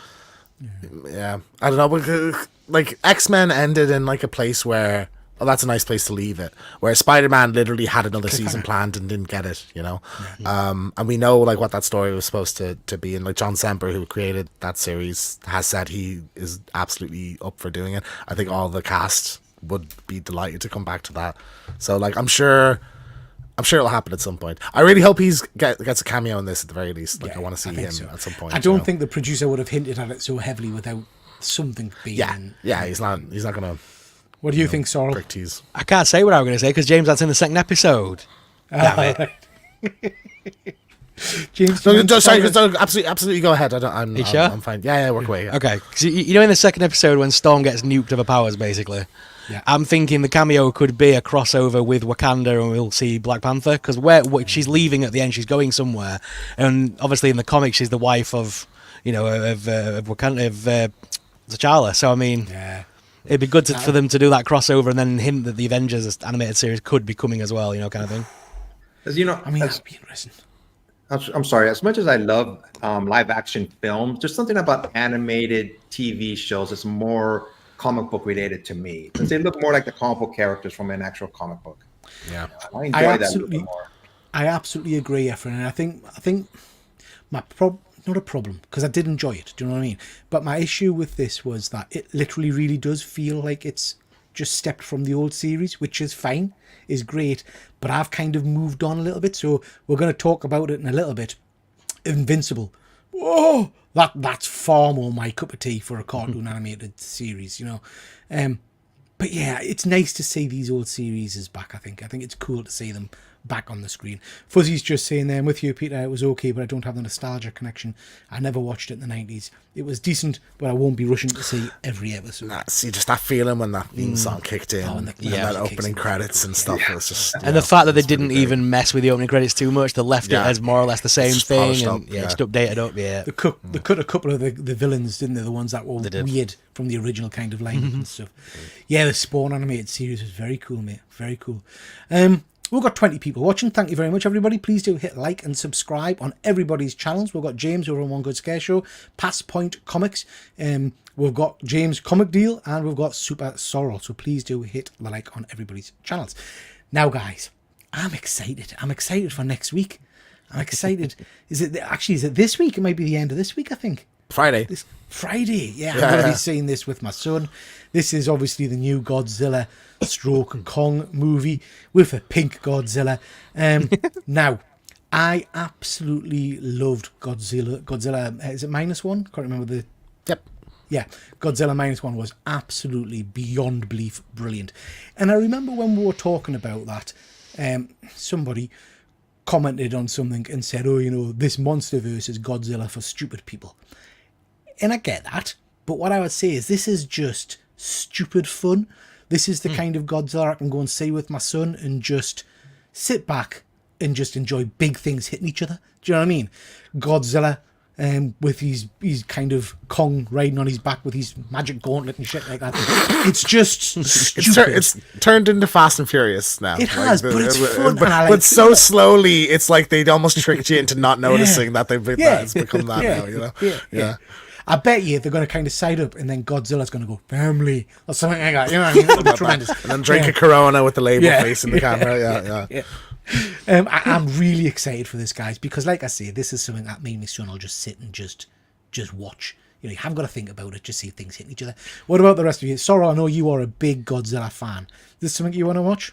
Yeah, I don't know. But, like X-Men ended in like a place where. Well, that's a nice place to leave it. Where Spider-Man literally had another season planned and didn't get it, And we know like what that story was supposed to be. And like John Semper, who created that series, has said he is absolutely up for doing it. I think all the cast would be delighted to come back to that. So like I'm sure it'll happen at some point. I really hope he gets a cameo in this at the very least. Like I want to see him at some point. I don't think the producer would have hinted at it so heavily without something being. Yeah. He's not gonna. What do you think, Sorrel? I can't say what I was going to say because James, that's in the second episode. Damn it. James, sorry, absolutely go ahead. I'm sure? I'm fine. Yeah, work away. Yeah. Okay, because in the second episode when Storm gets nuked of her powers, basically, I'm thinking the cameo could be a crossover with Wakanda, and we'll see Black Panther because she's leaving at the end, she's going somewhere, and obviously in the comics she's the wife of Wakanda, of T'Challa. So I mean. Yeah. It'd be good for them to do that crossover and then hint that the Avengers animated series could be coming as well, kind of thing. As you know, that'd be interesting. I'm sorry. As much as I love live action films, there's something about animated TV shows that's more comic book related to me because they look more like the comic book characters from an actual comic book. Yeah, I enjoy that a little bit more. I absolutely agree, Efren, and I think my not a problem because I did enjoy it. Do you know what I mean? But my issue with this was that it literally really does feel like it's just stepped from the old series, which is fine, is great. But I've kind of moved on a little bit, so we're going to talk about it in a little bit. Invincible. Whoa, that's far more my cup of tea for a cartoon animated series, you know. But yeah, it's nice to see these old series back. I think it's cool to see them back on the screen. Fuzzy's just saying there, I'm with you, Peter, it was okay, but I don't have the nostalgia connection. I never watched it in the 90s. It was decent, but I won't be rushing to see every episode. Nah, see, just that feeling when that theme song kicked in, and that opening credits and stuff. It was just, and the fact that they didn't even mess with the opening credits too much, they left it as more or less the same thing, and just updated up. Yeah, they cut a couple of the villains, didn't they? The ones that were weird from the original kind of lineup and stuff. Yeah, the Spawn animated series was very cool, mate. Very cool. We've got 20 people watching. Thank you very much, everybody. Please do hit like and subscribe on everybody's channels. We've got James over on One Good Scare Show, Pass Point Comics. We've got James Comic Deal, and we've got Super Sorrel. So please do hit the like on everybody's channels. Now, guys, I'm excited. I'm excited for next week. I'm excited. Is it this week? It might be the end of this week, I think. Friday. This Friday. Yeah, I'm going to be seeing this with my son. This is obviously the new Godzilla stroke Kong movie with a pink Godzilla. Now, I absolutely loved Godzilla. Is it -1? Can't remember the... Yep. Yeah, Godzilla -1 was absolutely beyond belief brilliant. And I remember when we were talking about that, somebody commented on something and said, oh, you know, this MonsterVerse is Godzilla for stupid people. And I get that, but what I would say is this is just stupid fun. This is the kind of Godzilla I can go and see with my son and just sit back and just enjoy big things hitting each other. Do you know what I mean? Godzilla with his kind of Kong riding on his back with his magic gauntlet and shit like that. It's just stupid. It's turned into Fast and Furious now. It has, but it's fun. But so slowly, it's like they almost tricked you into not noticing that it's become that now, you know? Yeah. I bet you they're going to kind of side up and then Godzilla's going to go, family, or something like that. You know what I mean? It'll be tremendous. And then drink a Corona with the label facing the camera. Yeah. I'm really excited for this, guys, because like I say, this is something that me and my son will just sit and just watch. You know, you haven't got to think about it, just see things hitting each other. What about the rest of you? Sorrow, I know you are a big Godzilla fan. Is this something you want to watch?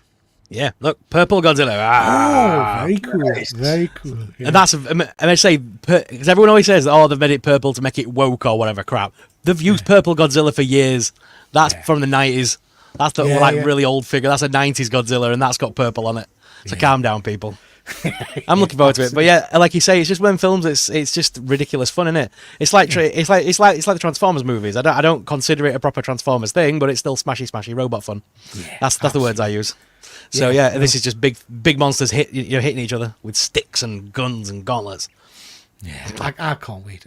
Yeah, look, purple Godzilla. Oh, very cool. Nice. Very cool. Yeah. And I say, because everyone always says, oh, they've made it purple to make it woke or whatever crap. They've used purple Godzilla for years. That's from the 90s. That's the really old figure. That's a 90s Godzilla, and that's got purple on it. So calm down, people. I'm looking forward to it. But yeah, like you say, it's just when films, it's just ridiculous fun, isn't it? It's like the Transformers movies. I don't consider it a proper Transformers thing, but it's still smashy robot fun. Yeah, that's the words I use. So this is just big monsters hitting each other with sticks and guns and gauntlets. Yeah, I can't wait.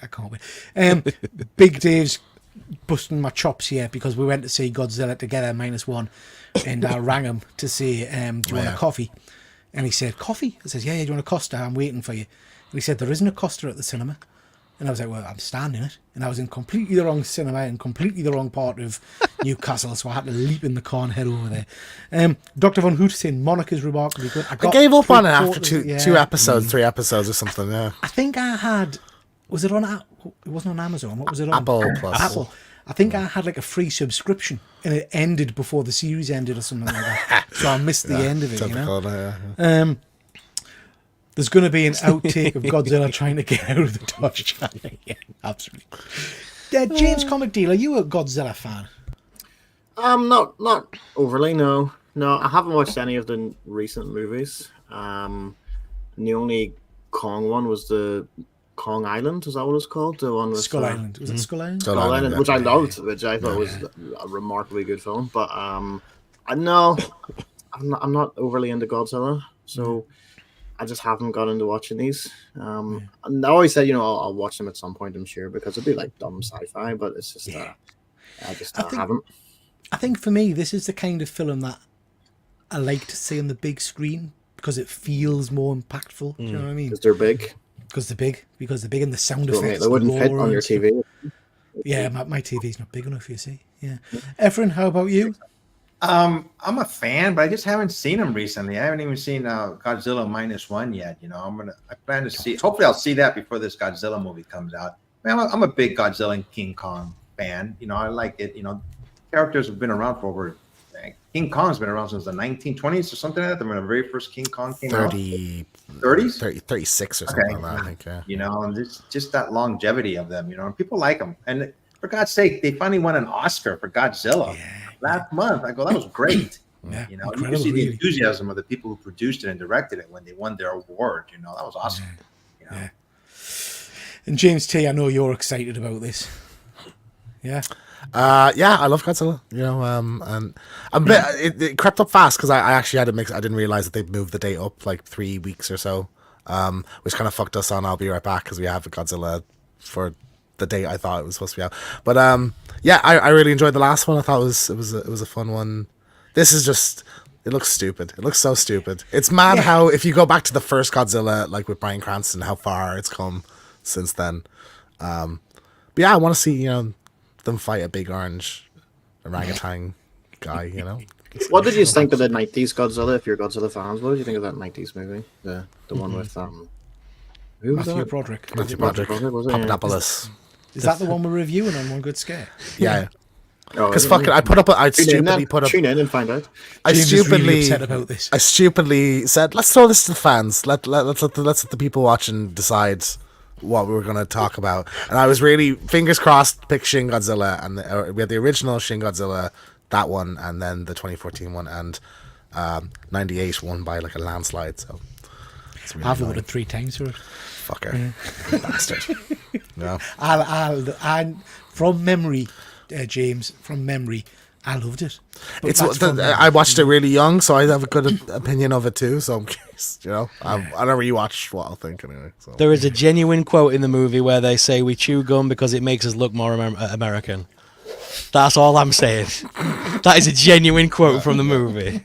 Big Dave's busting my chops here because we went to see Godzilla together -1, and I rang him to say, do you want a coffee? And he said, coffee? I said, yeah, do you want a Costa? I'm waiting for you. And he said, there isn't a Costa at the cinema. And I was like, well, I'm standing it. And I was in completely the wrong cinema in completely the wrong part of Newcastle, so I had to leap in the car and head over there. Dr. Von Hoot saying Monica's remarkably good. I gave up on it after two episodes, 3 episodes or something, yeah. I think I had... Was it on... It wasn't on Amazon. What was it on? Apple Plus. Apple. I think I had like a free subscription and it ended before the series ended or something like that. So I missed the end of it, typical, you know? There's going to be an outtake of Godzilla trying to get out of the Dodge Channel. Yeah, absolutely. James Comic Deal, are you a Godzilla fan? Not overly, no. No, I haven't watched any of the recent movies. The only Kong one was the Kong Island, is that what it's called? The one with Skull Island. Was it Skull Island? Skull Island, which I loved, which I thought was a remarkably good film. But I'm not overly into Godzilla, so I just haven't got into watching these. And I always said, I'll watch them at some point, I'm sure, because it'd be like dumb sci-fi, but it's just I haven't. I think for me, this is the kind of film that I like to see on the big screen because it feels more impactful. Do you know what I mean? Because they're big. Because they're big, and the sound Well, effects. they wouldn't fit on your stuff. TV. Yeah, my TV's not big enough, you see. Yeah. Efren, how about you? I'm a fan, but I just haven't seen them recently. I haven't even seen Godzilla -1 yet. You know, I plan to see. Hopefully, I'll see that before this Godzilla movie comes out. Man, I'm a big Godzilla and King Kong fan. You know, I like it. You know, characters have been around for over. King Kong's been around since the 1920s or something like that. When the very first King Kong came out. 30s, 36 or something like that. I think. Yeah. You know, and just that longevity of them. You know, and people like them. And for God's sake, they finally won an Oscar for Godzilla last month. I go, that was great. Yeah, you know, you can see the enthusiasm of the people who produced it and directed it when they won their award. You know, that was awesome. You know? And James T, I know you're excited about this. Yeah. Yeah, I love Godzilla. You know, and a bit, it crept up fast because I actually had to mix. I didn't realize that they'd moved the date up like 3 weeks or so, which kind of fucked us on. I'll be right back because we have Godzilla for the date I thought it was supposed to be out. But yeah, I really enjoyed the last one. I thought it was a fun one. This is just. It looks stupid. It looks so stupid. It's mad how if you go back to the first Godzilla, like with Bryan Cranston, how far it's come since then. But yeah, I want to see them fight a big orange orangutan guy. You know. What did you think of the 90s Godzilla? If you're Godzilla fans, what did you think of that 90s movie? The one with who was Matthew that? Broderick. Matthew Broderick. Was it? Papadopoulos. Is that the one we're reviewing on One Good Scare? Yeah. Oh, Because fucking, I stupidly put up. Tune in and find out. I James is stupidly really upset about this. I stupidly said, "Let's throw this to the fans. Let's let the people watching decide what we were going to talk about." And I was really fingers crossed. Pick Shin Godzilla, and we had the original Shin Godzilla, that one, and then the 2014 one, and 98 won by like a landslide. So it's really I've annoying. voted 3 times for it. Fucker, bastard. No. I from memory, James, from memory, I loved it. But It's that's from memory. I watched it really young, so I have a good opinion of it too. So I'm curious, I never rewatched what I'll think anyway. So. There is a genuine quote in the movie where they say we chew gum because it makes us look more American. That's all I'm saying. That is a genuine quote from the movie.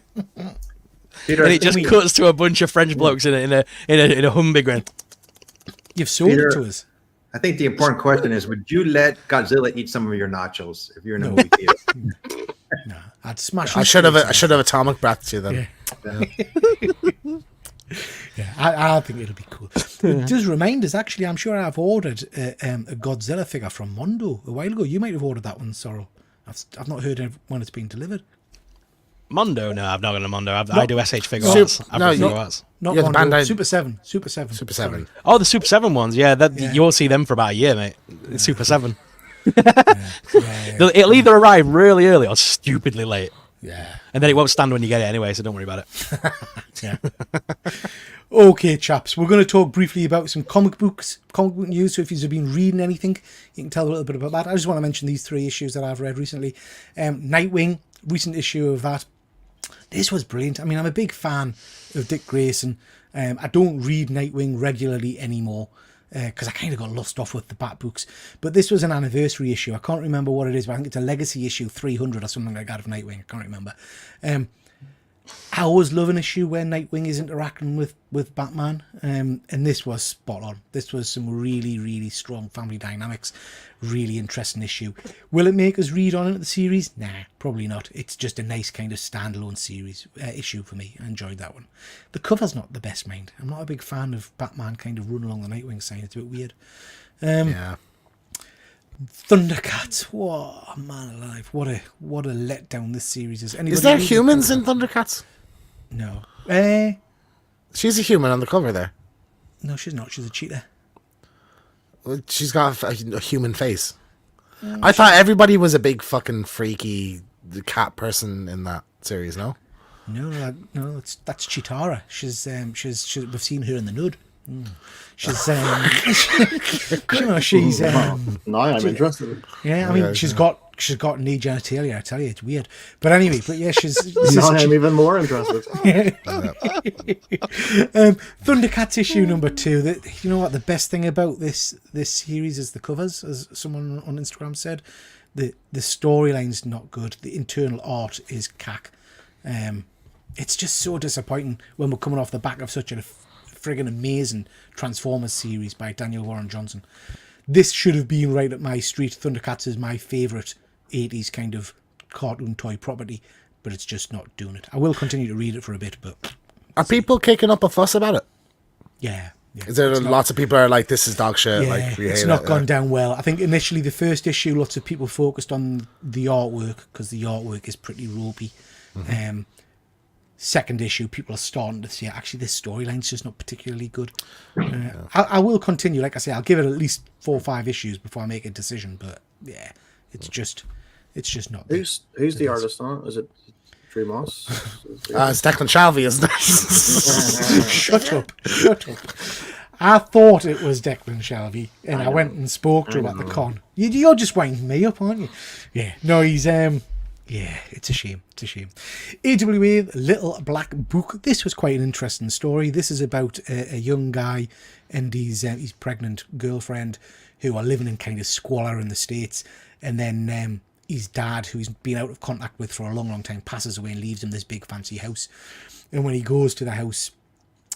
Peter, And it just cuts to a bunch of French blokes in a Humvee going. You've sold Peter, it to us. I think the important question is: would you let Godzilla eat some of your nachos if you're in a movie theater? No, I'd smash. I should have atomic breath to them. Yeah, I think it'll be cool. It does remind us, actually, I'm sure I've ordered a Godzilla figure from Mondo a while ago. You might have ordered that one, Sorrel. I've not heard of when it's been delivered. Mondo? No, I've not got a Mondo. I do SH figure Sup- arts. no, Figure you- arts. Not Yeah, the Mondo, Bandai- Super 7. Super 7. Super 7. Oh, the Super 7 ones. Yeah, Yeah. you won't see them for about a year, mate. It's Super 7. Yeah. It'll either arrive really early or stupidly late. Yeah. And then it won't stand when you get it anyway, so don't worry about it. Yeah. Okay, chaps, we're going to talk briefly about some comic book news. So if you've been reading anything, you can tell a little bit about that. I just want to mention these 3 issues that I've read recently. Nightwing, recent issue of that. This was brilliant. I mean, I'm a big fan of Dick Grayson. I don't read Nightwing regularly anymore because I kind of got lost off with the Bat books. But this was an anniversary issue. I can't remember what it is, but I think it's a legacy issue 300 or something like that of Nightwing. I can't remember. I always love an issue where Nightwing is interacting with Batman, and this was spot on. This was some really, really strong family dynamics. Really interesting issue. Will it make us read on into the series? Nah, probably not. It's just a nice kind of standalone series issue for me. I enjoyed that one. The cover's not the best, mind. I'm not a big fan of Batman kind of running along the Nightwing side. It's a bit weird. Yeah. Thundercats. Whoa, man alive. What a letdown this series is. Anybody Is there read humans it? in Thundercats? No. She's a human on the cover there. No, she's not. She's a cheetah. She's got a human face. I thought everybody was a big fucking freaky cat person in that series. No. No, that's Chitara. She's we've seen her in the Nud. She's she's Now I'm interested. yeah. I mean, she's got knee genitalia. I tell you, it's weird. But anyway, she's Now I'm even more interested. Thundercats issue number 2. That, you know what, the best thing about this series is the covers, as someone on Instagram said. The storyline's not good. The internal art is cack. It's just so disappointing when we're coming off the back of such a friggin' amazing Transformers series by Daniel Warren Johnson. This should have been right up my street. Thundercats is my favourite 80s kind of cartoon toy property, but it's just not doing it. I will continue to read it for a bit, but... Are people kicking up a fuss about it? Yeah. Is there lots of people are like, this is dog shit? Yeah, Like, we hate it's not it. gone down well. I think initially the first issue, lots of people focused on the artwork because the artwork is pretty ropey. Second issue, people are starting to say, actually, this storyline's just not particularly good. I will continue. Like I say, I'll give it at least 4 or 5 issues before I make a decision. But yeah, it's just not. Who's the artist on it? Is it Tree Moss? It's Declan Shalvey, isn't it? Shut up. I thought it was Declan Shalvey, and I went and spoke to him at the con. You're just winding me up, aren't you? Yeah. No, he's yeah, it's a shame. It's a shame. AWA, Little Black Book. This was quite an interesting story. This is about a young guy and his pregnant girlfriend who are living in kind of squalor in the States. And then his dad, who he's been out of contact with for a long, long time, passes away and leaves him this big fancy house. And when he goes to the house,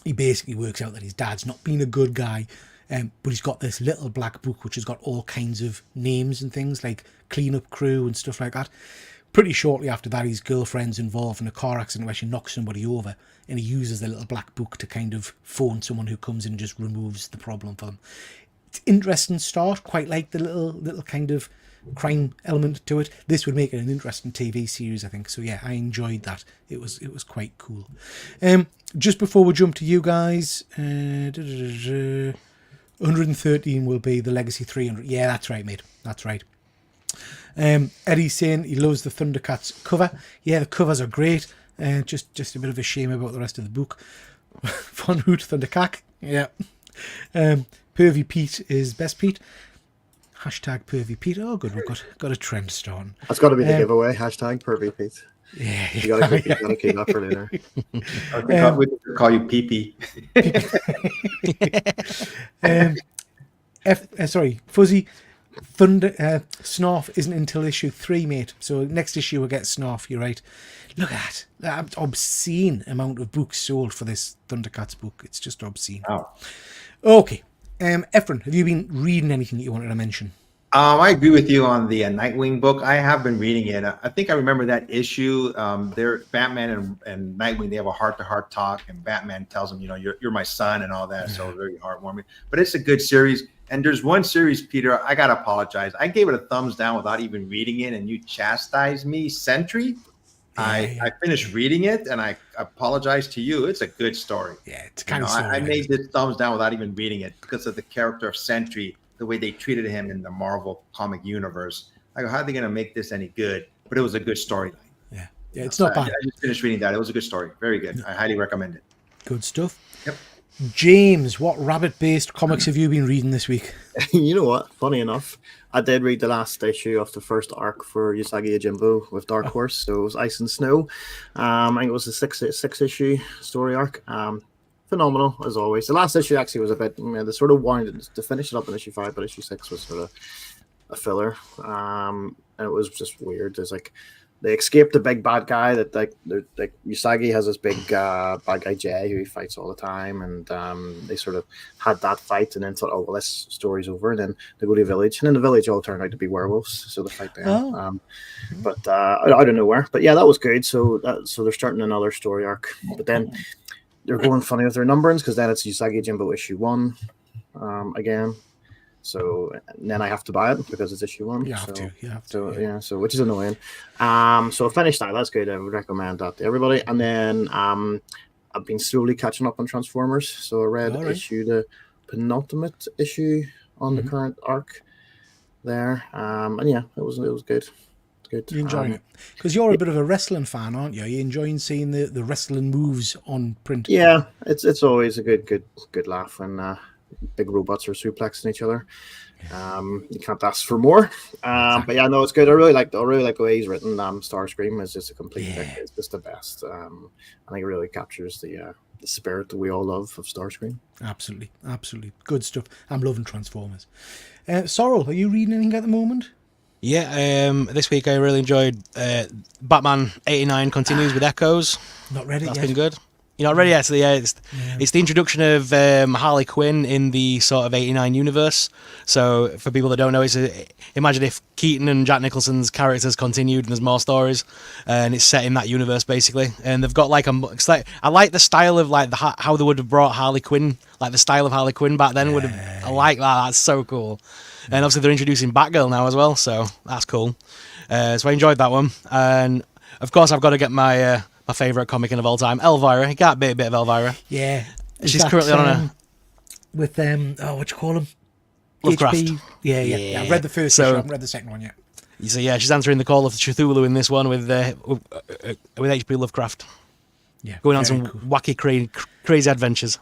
he basically works out that his dad's not been a good guy. But he's got this little black book which has got all kinds of names and things like cleanup crew and stuff like that. Pretty shortly after that, his girlfriend's involved in a car accident where she knocks somebody over, and he uses the little black book to kind of phone someone who comes in and just removes the problem for them. It's interesting start, quite like the little kind of crime element to it. This would make it an interesting TV series, I think. So yeah, I enjoyed that. It was quite cool. Just before we jump to you guys, 113 will be the Legacy 300. Yeah, that's right, mate. That's right. Eddie's saying he loves the Thundercats cover. Yeah, the covers are great. Just a bit of a shame about the rest of the book. Von Hoot Thundercack. Yeah. Pervy Pete is best Pete. Hashtag Pervy Pete. Oh, good. We've got a trend starting. That's got to be the giveaway. Hashtag Pervy Pete. Yeah. You gotta keep that for later. We could call you Pee-Pee. Sorry, Fuzzy. Snarf isn't until issue 3, mate. So next issue we'll get Snarf. You're right. Look at that obscene amount of books sold for this Thundercats book. It's just obscene. Oh. Okay. Efren, have you been reading anything that you wanted to mention? I agree with you on the Nightwing book. I have been reading it. I think I remember that issue. Batman and Nightwing, they have a heart-to-heart talk, and Batman tells him, you're my son and all that. So very heartwarming. But it's a good series. And there's one series, Peter, I got to apologize. I gave it a thumbs down without even reading it, and you chastised me. Sentry. I finished reading it, and I apologize to you. It's a good story. Yeah, it's kind of I made this thumbs down without even reading it because of the character of Sentry, the way they treated him in the Marvel comic universe. I go, how are they going to make this any good? But it was a good storyline. Yeah, it's not bad. I just finished reading that. It was a good story. Very good. I highly recommend it. Good stuff. Yep. James, what rabbit-based comics have you been reading this week? You know what? Funny enough, I did read the last issue of the first arc for Usagi Yojimbo with Dark Horse. So it was Ice and Snow. I think it was a six issue story arc. Phenomenal as always. The last issue actually was a bit. They sort of wanted to finish it up in issue 5, but issue 6 was sort of a filler. And it was just weird. There's like they escaped the big bad guy that like Usagi has this big bad guy Jay who he fights all the time, and they sort of had that fight and then thought, oh well, this story's over, and then they go to a village, and in the village all turned out to be werewolves, so they fight there. But I don't know where, but yeah, that was good. So they're starting another story arc, but then they're going funny with their numberings because then it's Usagi Jimbo issue 1 again. So and then I have to buy it because it's issue 1. You have to. Yeah. So which is annoying. So I finished that. That's good. I would recommend that to everybody. And then I've been slowly catching up on Transformers. So I read the penultimate issue on the current arc there. And yeah, it was good. Good. You're enjoying it because you're a bit of a wrestling fan, aren't you? Are you enjoying seeing the wrestling moves on print? Yeah, it's always a good laugh when big robots are suplexing each other. You can't ask for more. Exactly. But yeah, no, it's good. I really like the way he's written. Starscream is just a complete thing. It's just the best. I think it really captures the spirit that we all love of Starscream. Absolutely, good stuff. I'm loving Transformers. Sorrel, are you reading anything at the moment? Yeah, this week I really enjoyed Batman 89 continues with Echoes. Not read it yet. That's been good. You know, already, actually, yeah, it's the introduction of Harley Quinn in the sort of 89 universe. So, for people that don't know, imagine if Keaton and Jack Nicholson's characters continued and there's more stories, and it's set in that universe, basically. And they've got, like, I like the style of, like, how they would have brought Harley Quinn, like, the style of Harley Quinn back then I like that. That's so cool. And obviously, they're introducing Batgirl now as well, so that's cool. So, I enjoyed that one. And, of course, I've got to get my favourite comic of all time, Elvira. You can't beat a bit of Elvira. Yeah. She's currently on a... With, what you call him? Lovecraft. HP. Yeah. I've read the first issue, I haven't read the second one yet. So yeah, she's answering the call of Cthulhu in this one with H.P. Lovecraft. Yeah. Going on some wacky, crazy adventures.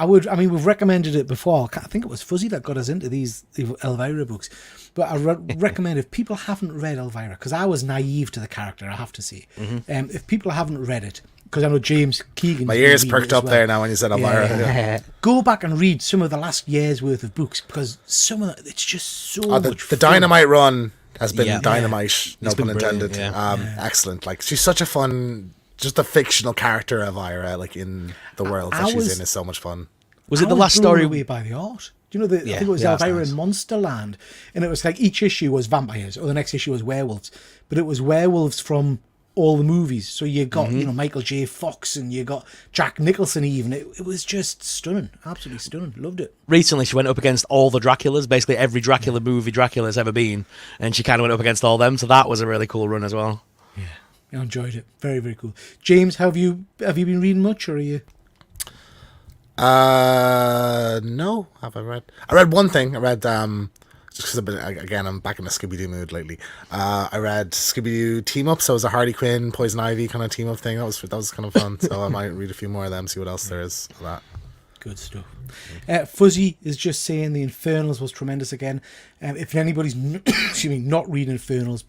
We've recommended it before. I think it was Fuzzy that got us into these Elvira books. But I recommend, if people haven't read Elvira, because I was naive to the character, I have to say. If people haven't read it, because I know James Keegan... My ears perked up there now when you said Elvira. Yeah. Go back and read some of the last year's worth of books, because some of it's just so much fun. The Dynamite run has been dynamite, no pun intended. Excellent. Like, she's such a fun... Just a fictional character, Elvira, like, in the world that she's in is so much fun. Was it the last story? Away by the art. Do you know, I think it was Elvira in Monsterland, and it was like each issue was vampires, or the next issue was werewolves, but it was werewolves from all the movies. So you got Michael J. Fox, and you got Jack Nicholson even. It was just stunning, absolutely stunning. Loved it. Recently, she went up against all the Draculas, basically every Dracula movie Dracula's ever been, and she kind of went up against all them. So that was a really cool run as well. Yeah. I enjoyed it. Very, very cool. James, have you been reading much, or are you? No. Have I read? I read one thing. I read just because again I'm back in a Scooby-Doo mood lately. I read Scooby-Doo team up. So it was a Harley Quinn, Poison Ivy kind of team up thing. That was kind of fun. So I might read a few more of them, see what else there is of that. Good stuff. Fuzzy is just saying the Infernals was tremendous again. If anybody's not reading Infernals,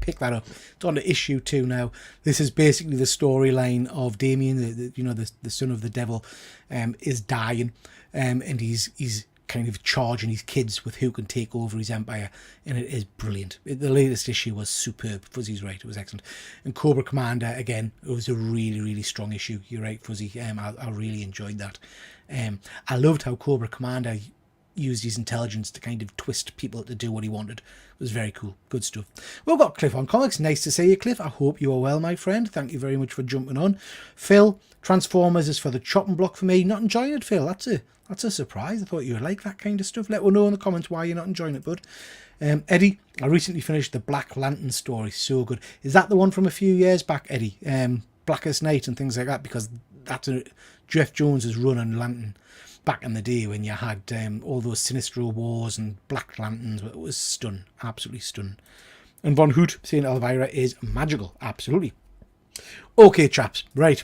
pick that up. It's on to issue 2 now. This is basically the storyline of Damien, the son of the devil, is dying, and he's kind of charging his kids with who can take over his empire, and it is brilliant. The latest issue was superb. Fuzzy's right, it was excellent. And Cobra Commander, again, it was a really, really strong issue. You're right, Fuzzy. I really enjoyed that. I loved how Cobra Commander used his intelligence to kind of twist people to do what he wanted. It was very cool. Good stuff. We've got Cliff on Comics. Nice to see you, Cliff. I hope you are well, my friend. Thank you very much for jumping on. Phil, Transformers is for the chopping block for me. Not enjoying it, Phil. That's a surprise. I thought you would like that kind of stuff. Let us know in the comments why you're not enjoying it, bud. Eddie, I recently finished the Black Lantern story. So good. Is that the one from a few years back, Eddie? Blackest Night and things like that? Because that's Jeff Jones's run on Lantern back in the day when you had all those Sinestro Wars and Black Lanterns. It was stunning, absolutely stunning. And Von Hoot saying Elvira is magical, absolutely. Okay, chaps, right.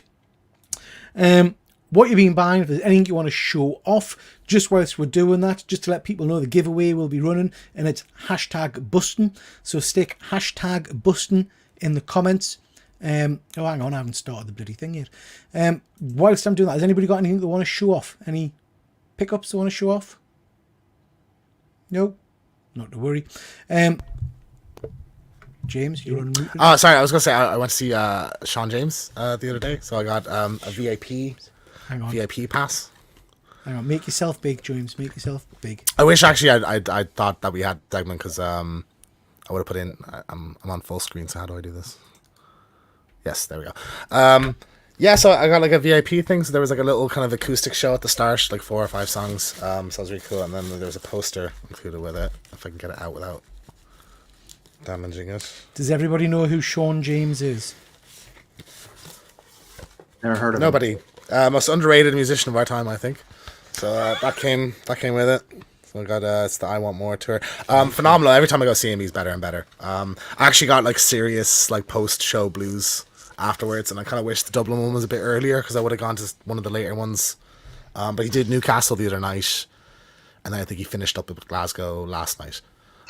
What you've been buying, if there's anything you want to show off, just whilst we're doing that, just to let people know the giveaway will be running, and it's #bustin'. So stick #bustin' in the comments. Hang on, I haven't started the bloody thing yet. Whilst I'm doing that, has anybody got anything they want to show off? Any pickups they want to show off? No? Not to worry. James, you're on mute. Oh, sorry, I was going to say I went to see Sean James the other day, so I got a VIP pass. Hang on, make yourself big, James. Make yourself big. I wish actually I thought that we had segment, because I would have put in. I'm on full screen, so how do I do this? Yes, there we go. Yeah, so I got like a VIP thing. So there was like a little kind of acoustic show at the start, like 4 or 5 songs. So it was really cool. And then there was a poster included with it. If I can get it out without damaging it. Does everybody know who Sean James is? Never heard of Nobody. Most underrated musician of our time, I think. So that came with it. So I got it's the I Want More tour. Phenomenal. Every time I go see him, he's better and better. I actually got like serious like post-show blues afterwards, and I kind of wish the Dublin one was a bit earlier, because I would have gone to one of the later ones. But he did Newcastle the other night, and then I think he finished up with Glasgow last night.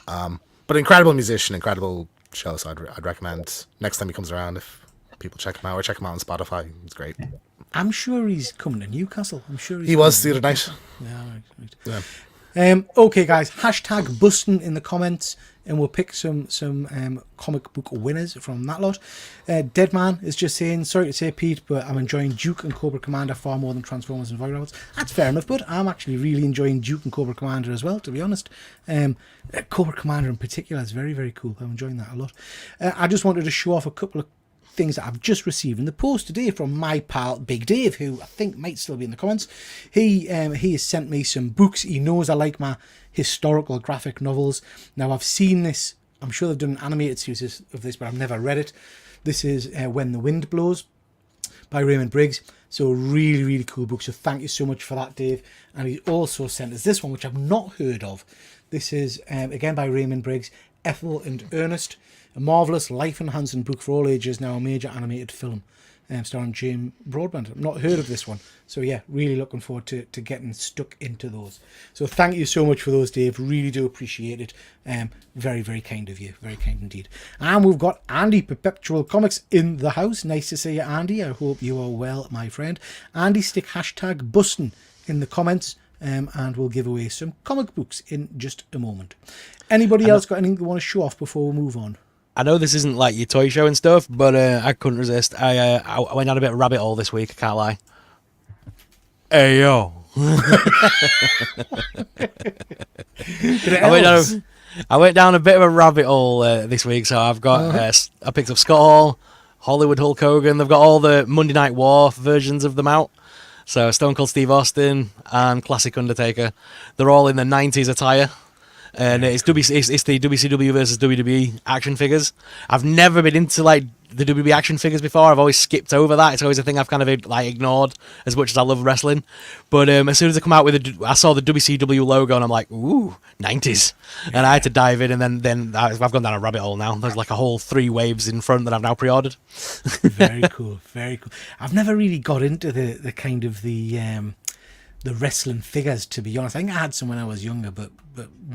But incredible musician, incredible show. So I'd recommend next time he comes around, if people check him out, or check him out on Spotify. It's great. I'm sure he's coming to Newcastle. I'm sure he was the other night. Yeah, right. Yeah. Okay, guys, hashtag busting in the comments, and we'll pick some comic book winners from that lot. Deadman is just saying, sorry to say, Pete, but I'm enjoying Duke and Cobra Commander far more than Transformers and Void Robots. That's fair enough, but I'm actually really enjoying Duke and Cobra Commander as well, to be honest. Cobra Commander in particular is very, very cool. I'm enjoying that a lot. I just wanted to show off a couple of things that I've just received in the post today from my pal Big Dave, who I think might still be in the comments. He has sent me some books. He knows I like my historical graphic novels. Now, I've seen this, I'm sure they've done an animated series of this, but I've never read it. This is When the Wind Blows by Raymond Briggs. So really, really cool book. So thank you so much for that, Dave. And he also sent us this one, which I've not heard of. This is again by Raymond Briggs, Ethel and Ernest. A marvellous, life-enhancing book for all ages, now a major animated film starring James Broadbent. I've not heard of this one. So yeah, really looking forward to getting stuck into those. So thank you so much for those, Dave. Really do appreciate it. Very, very kind of you. Very kind indeed. And we've got Andy, Perpetual Comics, in the house. Nice to see you, Andy. I hope you are well, my friend. Andy, stick hashtag bustin' in the comments. And we'll give away some comic books in just a moment. Anybody else got anything they want to show off before we move on? I know this isn't like your toy show and stuff, but I couldn't resist. I went down a bit of a rabbit hole this week, I can't lie. Hey, yo. I went down a bit of a rabbit hole this week, so I've got I picked up Scott Hall, Hollywood Hulk Hogan. They've got all the Monday Night War versions of them out. So Stone Cold Steve Austin and Classic Undertaker. They're all in the 90s attire. And it's the WCW versus WWE action figures. I've never been into like the WWE action figures before. I've always skipped over that. It's always a thing I've kind of like ignored as much as I love wrestling. But as soon as they come out with I saw the WCW logo and I'm like, ooh, 90s. Yeah. And I had to dive in, and then I've gone down a rabbit hole now. There's like a whole 3 waves in front that I've now pre-ordered. Very cool, very cool. I've never really got into the kind of the wrestling figures, to be honest. I think I had some when I was younger, but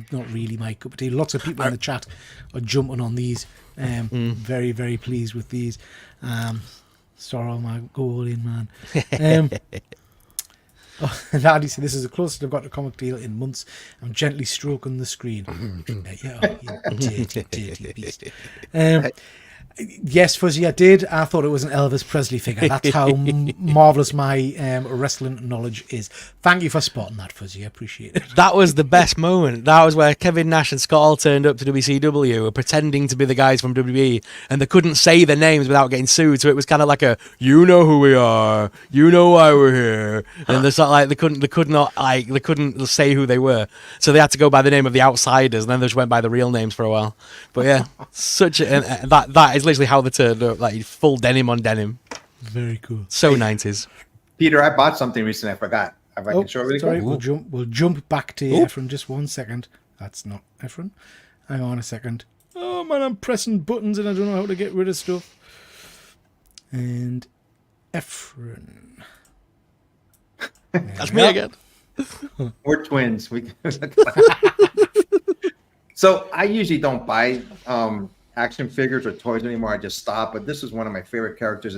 not really my cup of tea. Lots of people in the chat are jumping on these. Very, very pleased with these. Sorrow, my go all in, man. And Andy said, this is the closest I've got to comic deal in months. I'm gently stroking the screen. You dirty beast. Yes, Fuzzy, I did. I thought it was an Elvis Presley figure. That's how marvellous my wrestling knowledge is. Thank you for spotting that, Fuzzy. I appreciate it. That was the best moment. That was where Kevin Nash and Scott Hall turned up to WCW, were pretending to be the guys from WWE, and they couldn't say their names without getting sued. So it was kind of like a, you know who we are, you know why we're here, and it's not like they couldn't say who they were. So they had to go by the name of the Outsiders, and then they just went by the real names for a while. But yeah, that is literally how they turned up, like full denim on denim. Very cool. So 90s. Peter, I bought something recently. I forgot. If I can show it really sorry, quick. we'll jump back to Efren just 1 second. That's not Efren. Hang on a second. Oh man, I'm pressing buttons and I don't know how to get rid of stuff. And Efren. That's me again. We're twins. So I usually don't buy action figures or toys anymore. I just stop. But this is one of my favorite characters.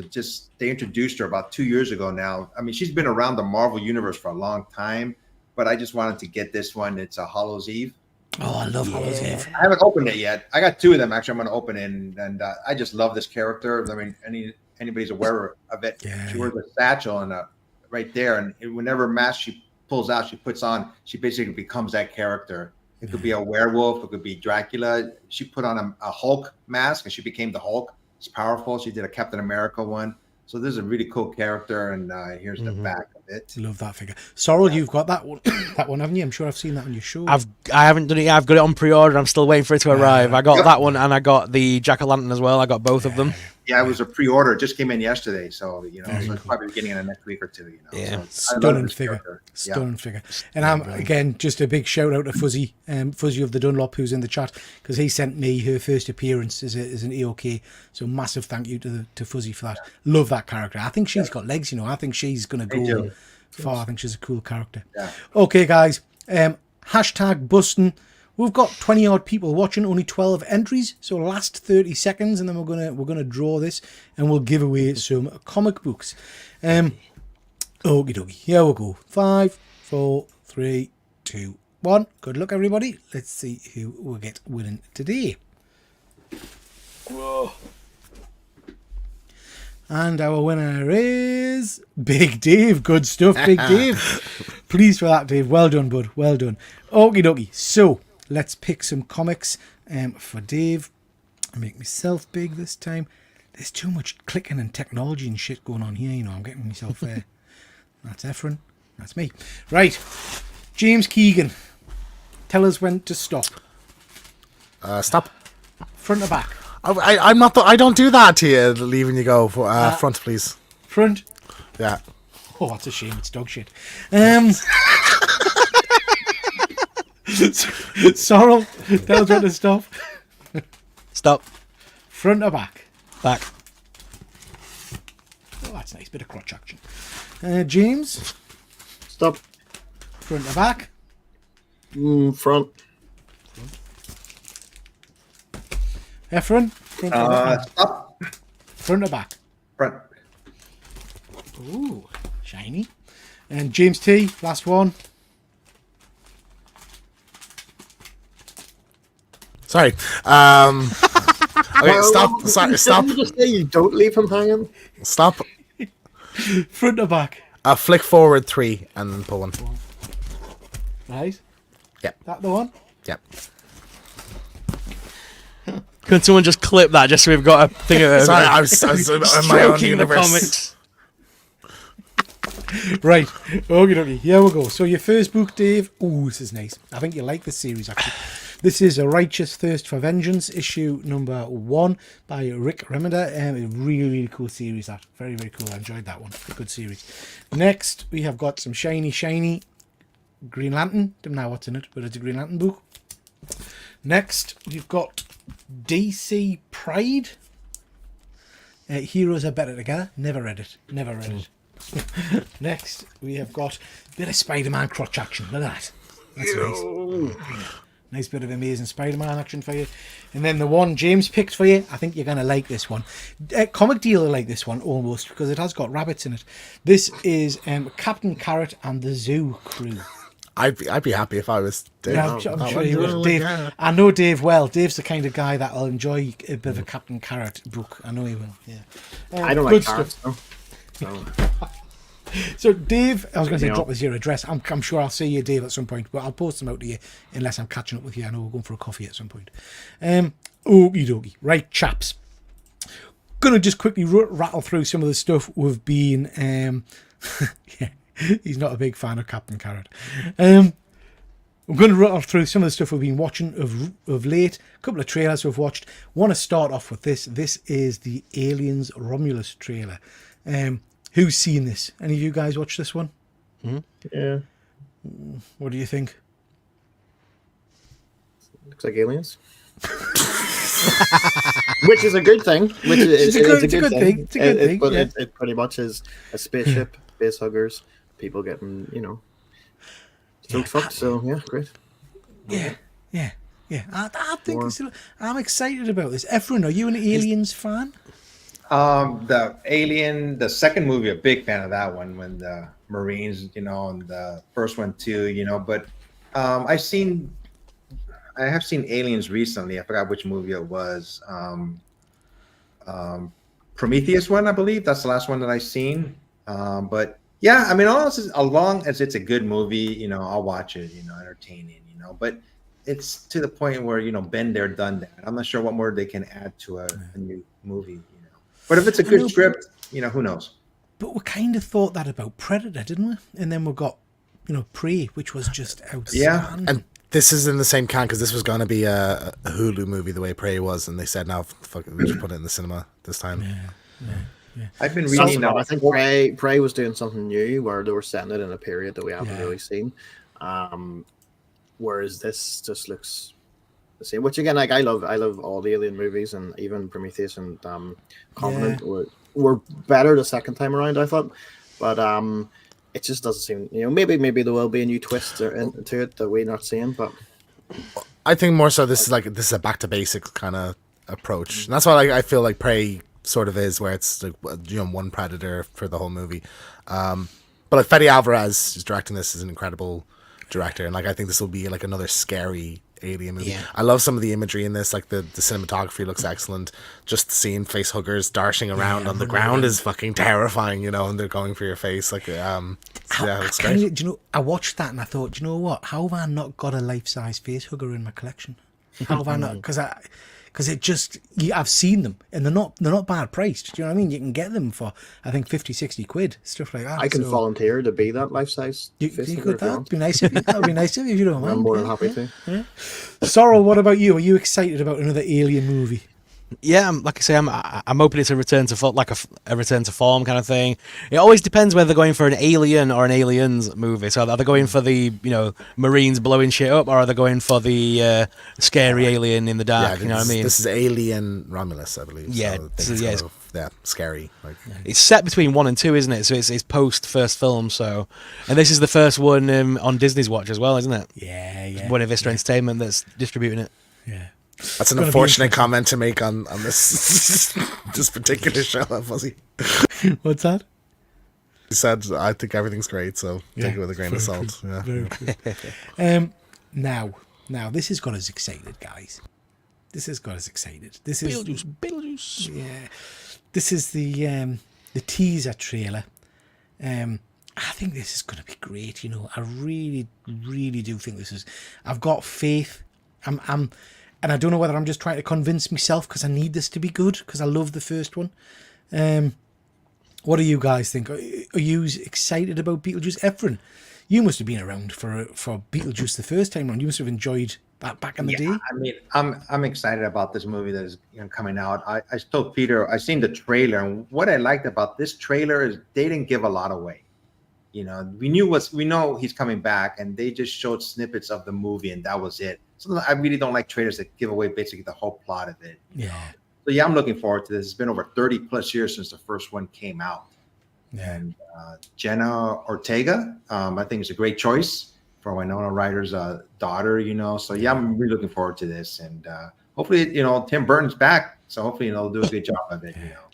They introduced her about 2 years ago now. I mean, she's been around the Marvel universe for a long time, but I just wanted to get this one. It's a Hallows Eve. Oh, I love Hallows Eve. I haven't opened it yet. I got 2 of them actually. I'm going to open it, and I just love this character. I mean, anybody's aware of it. Yeah. She wears a satchel and right there, and whenever mask she pulls out, she puts on, she basically becomes that character. It could be a werewolf. It could be Dracula. She put on a Hulk mask, and she became the Hulk. It's powerful. She did a Captain America one. So this is a really cool character, and here's the back of it. Love that figure. Sorrel, you've got that one, haven't you? I'm sure I've seen that on your show. I haven't done it yet. I've got it on pre-order. I'm still waiting for it to arrive. I got that one, and I got the Jack-o'-lantern as well. I got both of them. Yeah, it was a pre-order. It just came in yesterday, so so it's probably beginning in the next week or 2. Yeah, so stunning figure, stunning figure. And I'm again just a big shout out to Fuzzy, Fuzzy of the Dunlop, who's in the chat, because he sent me her first appearance as an EOK. So massive thank you to Fuzzy for that. Love that character. I think she's got legs. I think she's gonna go far. I think she's a cool character. Yeah. Okay, guys. Hashtag busting. We've got 20 odd people watching, only 12 entries, so last 30 seconds, and then we're gonna draw this, and we'll give away some comic books. Okie dokie, here we go. 5, 4, 3, 2, one. Good luck, everybody. Let's see who will get winning today. Whoa. And our winner is Big Dave. Good stuff, Big Dave. Pleased for that, Dave. Well done, bud. Well done. Okie dokie. So let's pick some comics for Dave. I'll make myself big this time. There's too much clicking and technology and shit going on here. You know, I'm getting myself there. That's Efren. That's me. Right. James Keegan. Tell us when to stop. Stop. Front or back? I'm not. I don't do that to you. Leaving you go for front, please. Front. Yeah. Oh, that's a shame. It's dog shit. Sorrel, tell us when to stop. Stop. Front or back? Back. Oh, that's nice. Bit of crotch action. James? Stop. Front or back? Front. Efren? Front or back? Stop. Front or back? Front. Ooh, shiny. And James T, last one. Sorry. Okay, stop. Sorry, stop. Didn't you just say you don't leave him hanging? Stop. Front or back? Flick forward 3 and then pull 1. Right. Yep. That the one? Yep. Can someone just clip that just so we've got a thing of Sorry, I was in my own stroking the universe. comics? Right. Okie dokie. Here we go. So your first book, Dave. Ooh, this is nice. I think you like this series, actually. This is A Righteous Thirst for Vengeance, issue number 1 by Rick Remender. A really, really cool series, that. Very, very cool. I enjoyed that one. Good series. Next, we have got some shiny Green Lantern. Don't know what's in it, but it's a Green Lantern book. Next, we've got DC Pride. Heroes Are Better Together. Never read it. Next, we have got a bit of Spider-Man crotch action. Look at that. That's nice. Nice bit of amazing Spider-Man action for you. And then the one James picked for you, I think you're going to like this one. Comic Deal will like this one almost, because it has got rabbits in it. This is Captain Carrot and the Zoo Crew. I'd be happy if I was Dave. Yeah, I'm sure you would. Dave, I know Dave well. Dave's the kind of guy that'll enjoy a bit of a Captain Carrot book. I know he will. Yeah. I don't like carrots, though. So. So, Dave, I was going to say drop us your address. I'm sure I'll see you, Dave, at some point, but I'll post them out to you unless I'm catching up with you. I know we're going for a coffee at some point. Okie dokie. Right, chaps. Going to just quickly rattle through some of the stuff we've been... yeah, he's not a big fan of Captain Carrot. I'm going to rattle through some of the stuff we've been watching of late. A couple of trailers we've watched. Want to start off with this. This is the Aliens Romulus trailer. Who's seen this? Any of you guys watch this one? Mm-hmm. Yeah. What do you think? Looks like aliens. Which is a good thing. It's a good thing. It's a good thing. But it pretty much is a spaceship, base huggers, people getting, throat fucked. So, yeah, great. Yeah. I think I'm excited about this. Efren, are you an Aliens fan? The Alien, the second movie, a big fan of that one when the Marines, and the first one too, but I have seen Aliens recently. I forgot which movie it was. Prometheus one, I believe. That's the last one that I've seen. But yeah, I mean, as long as it's a good movie, I'll watch it, entertaining, but it's to the point where, been there, done that. I'm not sure what more they can add to a new movie. But if it's a good script, who knows? But we kind of thought that about Predator, didn't we? And then we got, Prey, which was just outstanding. Yeah, and this is in the same can because this was going to be a Hulu movie the way Prey was, and they said, "Now, fuck it, we should put it in the cinema this time." Yeah. I've been reading. I think Prey was doing something new where they were setting it in a period that we haven't really seen. Whereas this just looks the same. Which again, like I love all the Alien movies, and even Prometheus and Covenant were better the second time around, I thought. But it just doesn't seem, maybe there will be a new twist into it that we're not seeing. But I think more so this is a back to basics kind of approach, and that's why I feel like Prey sort of is, where it's like one predator for the whole movie. But like Fede Alvarez is directing this, is an incredible director, and like I think this will be like another scary alien movie. Yeah. I love some of the imagery in this, like the cinematography looks excellent. Just seeing face huggers dashing around on the ground is fucking terrifying, you know, and they're going for your face. Like, yeah, it looks great. Do you know, I watched that and I thought, do you know what? How have I not got a life-size face hugger in my collection? How have I not? Because it just, I've seen them and they're not bad priced. Do you know what I mean? You can get them for, I think, 50, 60 quid, stuff like that. I can volunteer to be that life size. You could, that'd be nice of you. That'd be nice of you if you don't mind. I'm more than happy to. Yeah. Sorrel, what about you? Are you excited about another alien movie? Yeah, like I say, I'm hoping it's a return to a return to form kind of thing. It always depends whether they're going for an Alien or an Aliens movie. So are they going for the Marines blowing shit up, or are they going for the scary alien in the dark? Yeah, you know what I mean? This is Alien Romulus, I believe. Yeah, so yeah, scary. Like, it's set between 1 and 2, isn't it? So it's post first film. So, and this is the first one on Disney's watch as well, isn't it? Yeah. Buena Vista Entertainment that's distributing it. Yeah. that's an unfortunate comment to make on this this particular show, Fuzzy. What's that? He said, I think everything's great, so take it with a grain of salt. Yeah. Very true. Now, this has got us excited, guys. This has got us excited. This is Beetlejuice. Yeah, this is the teaser trailer. I think this is going to be great. You know, I really, really do think this is. I've got faith. And I don't know whether I'm just trying to convince myself because I need this to be good because I love the first one. What do you guys think? Are you excited about Beetlejuice? Efren, you must have been around for Beetlejuice the first time around. You must have enjoyed that back in the day. I mean, I'm excited about this movie that is coming out. I told Peter, I seen the trailer, and what I liked about this trailer is they didn't give a lot away. You know, we know he's coming back, and they just showed snippets of the movie, and that was it. So I really don't like trailers that give away basically the whole plot of it. Yeah. So yeah, I'm looking forward to this. It's been over 30 plus years since the first one came out. Yeah. And Jenna Ortega, I think it's a great choice for Winona Ryder's daughter, you know. So yeah, I'm really looking forward to this. And hopefully, you know, Tim Burton's back. So hopefully, you know, they'll do a good job of it, you know.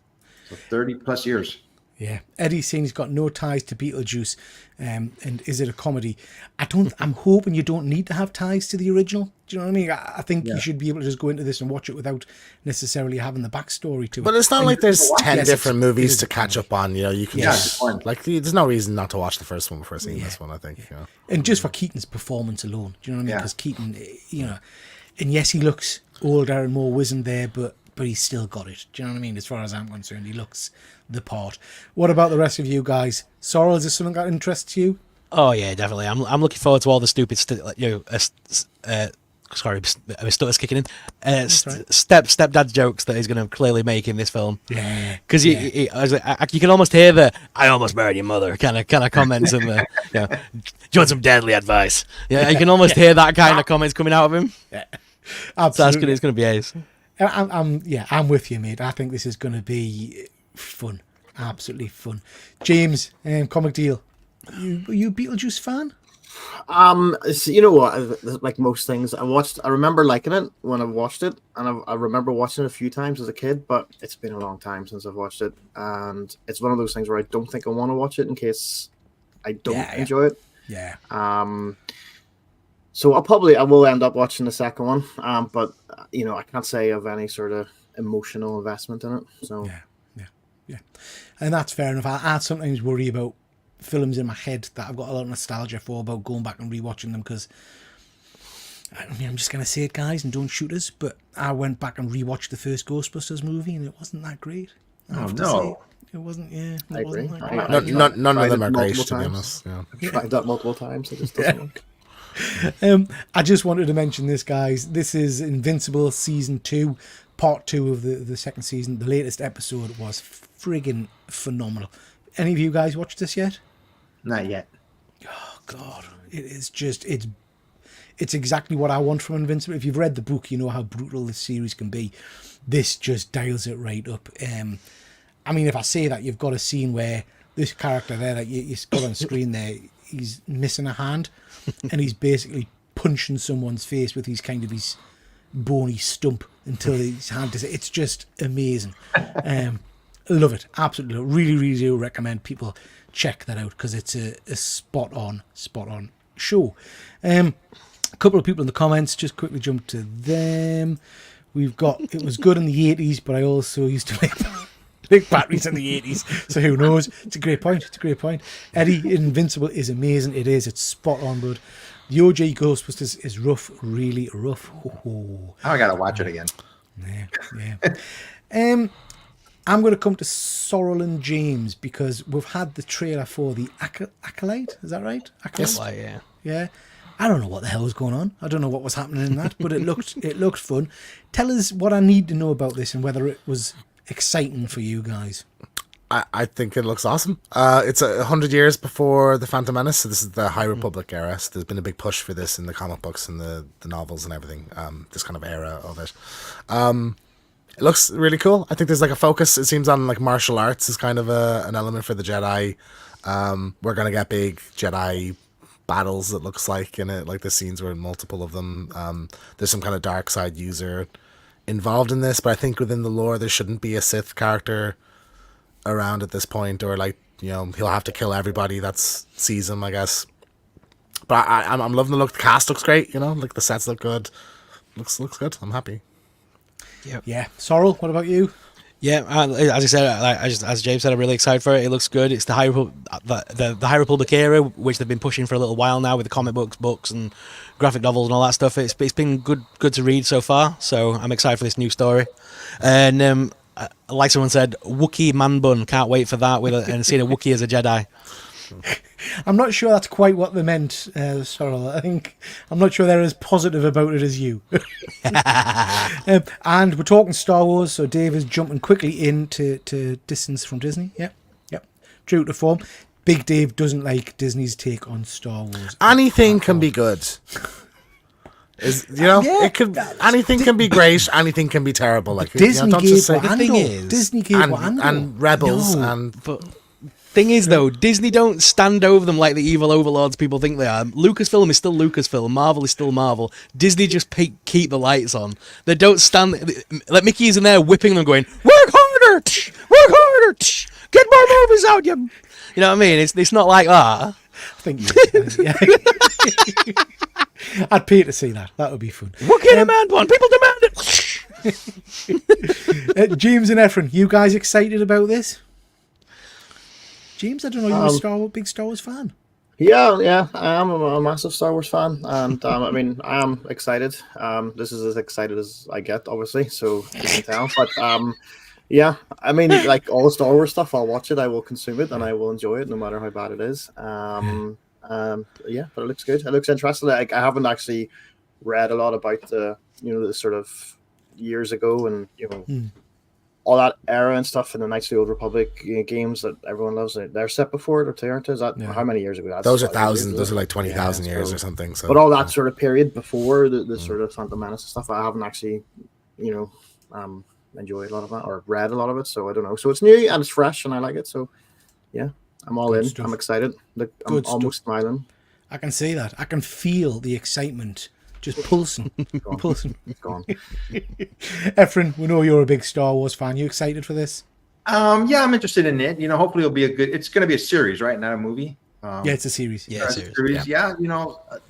So 30 plus years. Yeah, Eddie's saying he's got no ties to Beetlejuice, and is it a comedy? I'm hoping you don't need to have ties to the original. Do you know what I mean? I think you should be able to just go into this and watch it without necessarily having the backstory to it. But it's not like there's 10 different movies it to is catch up on. You know, you can just like there's no reason not to watch the first one before seeing this one. I think. You know? And just for Keaton's performance alone, do you know what I mean? Because Keaton, you know, and yes, he looks older and more wizened there, but he's still got it. Do you know what I mean? As far as I'm concerned, he looks the part. What about the rest of you guys? Sorrel, is this something that interests you? Oh yeah, definitely. I'm looking forward to all the stupid sorry, my stutter's kicking in. Stepdad jokes that he's going to clearly make in this film. Yeah, because you can almost hear the "I almost married your mother" kind of comments in the. You know, do you want some deadly advice? Yeah, you can almost hear that kind of comments coming out of him. Yeah, absolutely. So it's going to be ace. I'm with you, mate. I think this is going to be fun, absolutely fun. James, Comic Deal, are you a Beetlejuice fan? So you know what? Like most things, I remember liking it when I watched it, and I remember watching it a few times as a kid. But it's been a long time since I've watched it, and it's one of those things where I don't think I want to watch it in case I don't enjoy it. Yeah. So I will end up watching the second one. But you know, I can't say of any sort of emotional investment in it. So yeah, and that's fair enough. I sometimes worry about films in my head that I've got a lot of nostalgia for, about going back and rewatching them, because I mean, I'm just going to say it, guys, and don't shoot us, but I went back and rewatched the first Ghostbusters movie, and it wasn't that great. Oh, no. It wasn't, I agree. None of them are great, to be honest. Yeah. I've tried that multiple times. It just doesn't work. I just wanted to mention this, guys. This is Invincible Season 2, Part 2 of the second season. The latest episode was friggin' phenomenal. Any of you guys watched this yet? Not yet. Oh, God. It is just, it's exactly what I want from Invincible. If you've read the book, you know how brutal this series can be. This just dials it right up. I mean, if I say that, you've got a scene where this character there that you've got on the screen there, he's missing a hand, and he's basically punching someone's face with his bony stump until his hand is. It's just amazing. Love it, absolutely. Really, really do recommend people check that out, because it's a spot on show. A couple of people in the comments, just quickly jump to them. We've got, it was good in the 80s, but I also used to make big batteries in the 80s, so who knows? It's a great point. Eddie, Invincible is amazing. It is. It's spot on, bud. The OG Ghostbusters is rough, really rough. Oh, I gotta watch it again. Yeah. I'm going to come to Sorrel and James because we've had the trailer for the Acolyte. Is that right? Acolyte? Yes. Yeah. I don't know what the hell was going on. I don't know what was happening in that, but it looked fun. Tell us what I need to know about this and whether it was exciting for you guys. I think it looks awesome. It's 100 years before the Phantom Menace, so this is the High Republic era. So there's been a big push for this in the comic books and the novels and everything. This kind of era of it. It looks really cool. I think there's like a focus. It seems on like martial arts is kind of an element for the Jedi. We're gonna get big Jedi battles. It looks like in it, like the scenes were multiple of them. There's some kind of dark side user involved in this, but I think within the lore there shouldn't be a Sith character around at this point, or like, you know, he'll have to kill everybody that sees him, I guess. But I'm loving the look. The cast looks great. You know, like the sets look good. Looks good. I'm happy. Yeah. Sorrel, what about you? Yeah, as I said, as James said, I'm really excited for it. It looks good. It's the High High Republic era, which they've been pushing for a little while now with the comic books and graphic novels and all that stuff. It's been good to read so far. So I'm excited for this new story. And like someone said, Wookiee man bun. Can't wait for that and seeing a Wookiee as a Jedi. I'm not sure that's quite what they meant, Sorrel. I'm not sure they're as positive about it as you. And we're talking Star Wars, so Dave is jumping quickly into distance from Disney. Yep. True to form. Big Dave doesn't like Disney's take on Star Wars. Anything can be good. It could. Anything can be great. Anything can be terrible. Like Disney don't gave just say, what Andor. Disney gave what Andor. And Rebels But thing is, though, Disney don't stand over them like the evil overlords people think they are. Lucasfilm is still Lucasfilm. Marvel is still Marvel. Disney just keep the lights on. They don't stand. Like Mickey's in there whipping them, going, "Work harder, work harder, get more movies out." You know what I mean? It's not like that. I think I'd pay to see that. That would be fun. Wookiee demand one. People demand it. James and Efren, you guys excited about this? James, I don't know, you're a big Star Wars fan. Yeah, I am a massive Star Wars fan, and I mean, I am excited. This is as excited as I get, obviously, so you can tell. But yeah, I mean, like all Star Wars stuff, I'll watch it, I will consume it, and I will enjoy it, no matter how bad it is. Yeah, but it looks good. It looks interesting. I haven't actually read a lot about the sort of years ago and all that era and stuff in the Knights of the Old Republic games that everyone loves. They're set before it, or they aren't? Is that how many years ago? Those are thousands. Those are like 20,000 years or something. So, but all that sort of period before the sort of Phantom Menace and stuff, I haven't actually, enjoyed a lot of that or read a lot of it. So I don't know. So it's new and it's fresh and I like it. So yeah, I'm all in. Stuff. I'm excited. Look, I'm almost smiling. I can see that. I can feel the excitement just pulsing. Pulsing. It's gone. Efren, we know you're a big Star Wars fan. You excited for this? Yeah, I'm interested in it. Hopefully it'll be it's going to be a series, right? Not a movie. Yeah, it's a series. Yeah, series. Yeah,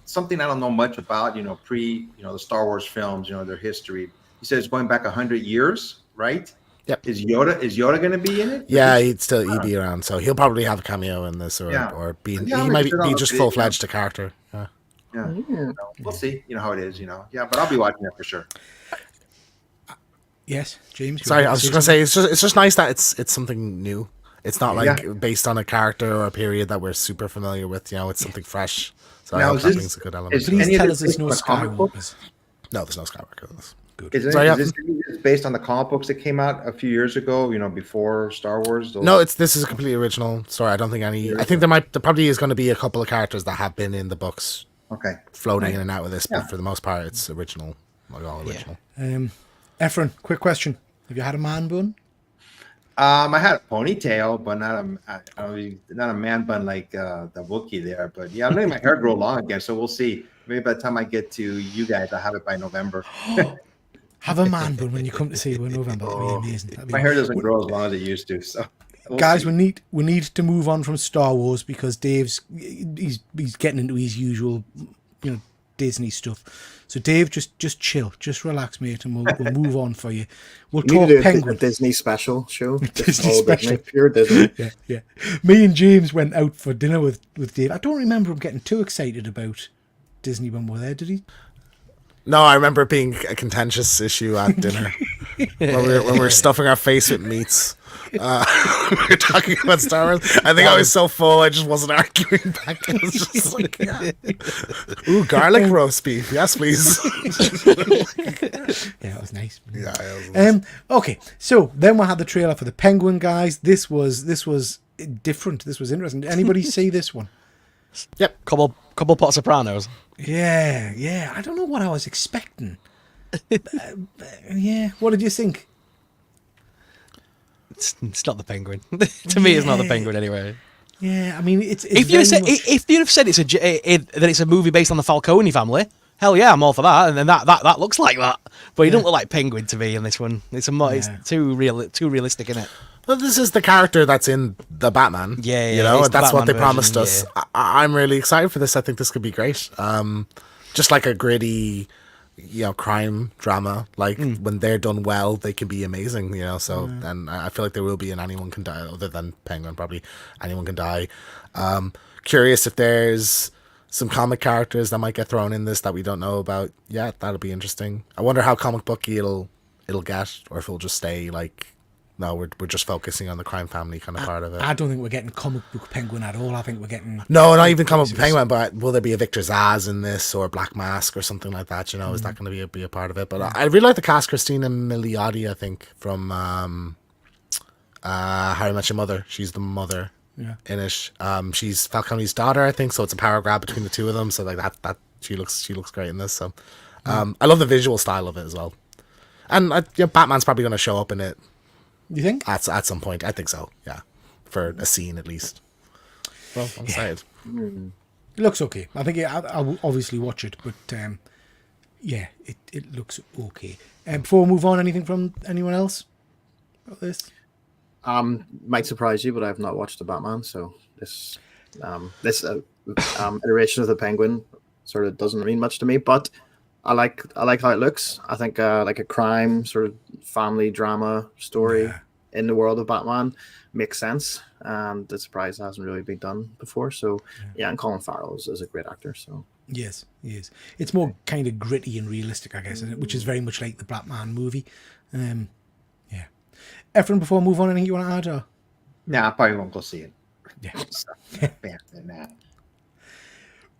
something I don't know much about, the Star Wars films, their history. He said it's going back 100 years, right? Yep. Is Yoda going to be in it? Yeah, he'd be around, so he'll probably have a cameo in this, or be. He might be just full-fledged a character. Yeah, we'll see. How it is. Yeah, but I'll be watching it for sure. Yes, James. Sorry, I was just gonna say it's just nice that it's something new. It's not like based on a character or a period that we're super familiar with. It's something fresh. So I hope that brings a good element. Please tell us there's no Skywalkers. No, there's no Skywalkers. Good. Is this based on the comic books that came out a few years ago? Before Star Wars. No, this is a completely original story. I don't think any. I think there probably is going to be a couple of characters that have been in the books. Okay. Floating in and out with this, but for the most part, it's original. Like all original. Efren, quick question: have you had a man bun? I had a ponytail, but not a man bun like the Wookiee there. But yeah, I'm letting my hair grow long again, so we'll see. Maybe by the time I get to you guys, I'll have it by November. Have a man bun when you come to see you in November. That'd be amazing. My hair doesn't grow as long as it used to. So Guys, see. we need to move on from Star Wars because he's getting into his usual, Disney stuff. So Dave, just chill, just relax, mate, and we'll move on for you. We'll We need talk to do a Penguin. Disney special show. Just Disney all special. Disney, pure Disney. Yeah. Me and James went out for dinner with Dave. I don't remember him getting too excited about Disney when we were there, did he? No, I remember it being a contentious issue at dinner when we were stuffing our face with meats. We were talking about Star Wars. I think I was so full, I just wasn't arguing back. I was just like, yeah. Ooh, garlic roast beef. Yes, please. Yeah, it was nice. Yeah, it was nice. Okay, so then we had the trailer for the Penguin, guys. This was different. This was interesting. Did anybody see this one? Yep, couple pots of Sopranos. Yeah. I don't know what I was expecting. Yeah, what did you think? It's not the Penguin. To me, it's not the Penguin anyway. Yeah, I mean, it's If you'd have said that it's a movie based on the Falcone family, hell yeah, I'm all for that. And then that looks like that, but he don't look like Penguin to me in this one. It's it's too realistic, isn't it? Well, this is the character that's in the Batman. Yeah, you know, it's and the that's what they Batman promised version, us. I'm really excited for this. I think this could be great. Just like a gritty, crime drama. Like when they're done well, they can be amazing. So and I feel like there will be an Anyone Can Die, other than Penguin, probably Anyone Can Die. Curious if there's some comic characters that might get thrown in this that we don't know about yet. That'll be interesting. I wonder how comic booky it'll get, or if it'll just stay like. No, we're just focusing on the crime family kind of part of it. I don't think we're getting comic book Penguin at all. I think we're getting No, not even comic book Penguin. But will there be a Victor Zsasz in this, or Black Mask, or something like that? Is that going to be a part of it? But I really like the cast. Christina Milioti, I think, from How I Met Your Mother. She's the mother in it. She's Falcone's daughter, I think. So it's a power grab between the two of them. So like that she looks great in this. So I love the visual style of it as well. And Batman's probably going to show up in it. You think? At some point, I think so. Yeah, for a scene at least. Well, I'm excited. It looks okay. I think I will obviously watch it, but it looks okay. Before we move on, anything from anyone else about this? Might surprise you, but I've not watched the Batman, so this iteration of the Penguin sort of doesn't mean much to me. But I like how it looks. I think like a crime sort of family drama story in the world of Batman makes sense. And the surprise hasn't really been done before. So and Colin Farrell is a great actor. So yes, he is. It's more kind of gritty and realistic, I guess, which is very much like the Batman movie. Efren, before we move on, anything you want to add? Or? Nah, I probably won't go see it. Yeah. Nah.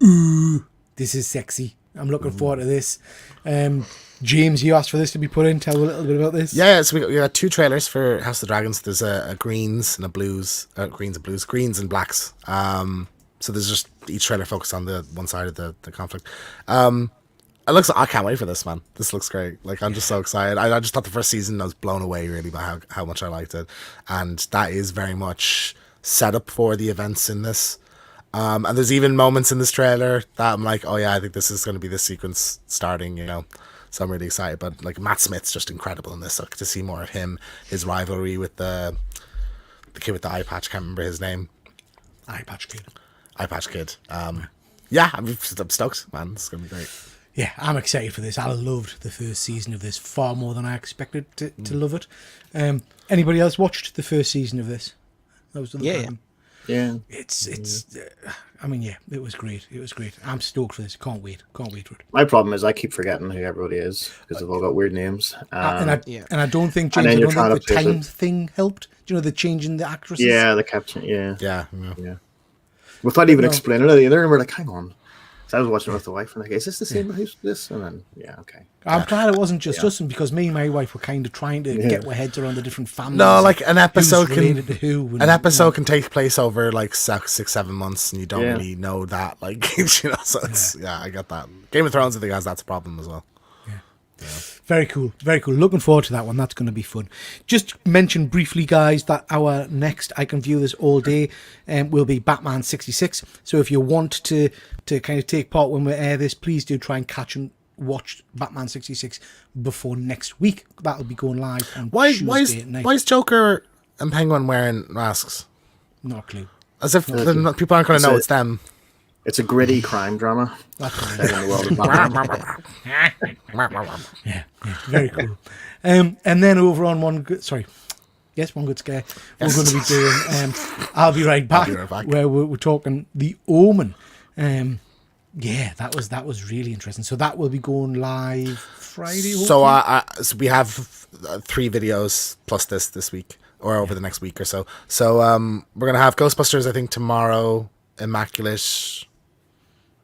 Ooh, this is sexy. I'm looking forward to this. James, you asked for this to be put in. Tell a little bit about this. Yeah, so we got 2 trailers for House of the Dragons. There's a greens and a blues, greens and blacks. So there's just each trailer focused on the one side of the conflict. I can't wait for this, man. This looks great. Like, I'm just so excited. I just thought the first season I was blown away really by how much I liked it, and that is very much set up for the events in this. And there's even moments in this trailer that I'm like, oh yeah, I think this is going to be the sequence starting, So I'm really excited. But like Matt Smith's just incredible in this. So to see more of him, his rivalry with the kid with the eye patch, can't remember his name. Eye Patch Kid. Yeah, I'm stoked, man. It's going to be great. Yeah, I'm excited for this. I loved the first season of this far more than I expected to love it. Anybody else watched the first season of this? That was yeah. It was great. It was great. I'm stoked for this. Can't wait for it. My problem is I keep forgetting who everybody is because they've all got weird names. And I don't think the time thing helped. Do you know the change in the actresses? Yeah, the caption. Yeah. Without even explaining it either, and we're like, hang on. So I was watching it with the wife, and like, is this the same as this? And then, okay. I'm glad it wasn't just us, because me and my wife were kind of trying to get our heads around the different families. No, like an episode can take place over like 6-7 months, and you don't really know that. Like, so it's I get that. Game of Thrones, I think, has that's a problem as well. Yeah. Very cool. Looking forward to that one. That's going to be fun. Just mention briefly, guys, that our next I Can View This All Day will be Batman 66. So if you want to kind of take part when we air this, please do try and catch and watch Batman 66 before next week. That'll be going live on Tuesday at night. Why is Joker and Penguin wearing masks? Not a clue. As if people aren't going to know it's them. It's a gritty crime drama. That's Set in the world of Batman. yeah, very cool. And then over on one good scare. We're going to be doing I'll Be Right Back, where we're talking The Omen. Yeah, that was really interesting. So that will be going live Friday. So so we have 3 videos plus this week or over the next week or so. So we're gonna have Ghostbusters, I think, tomorrow. Immaculate.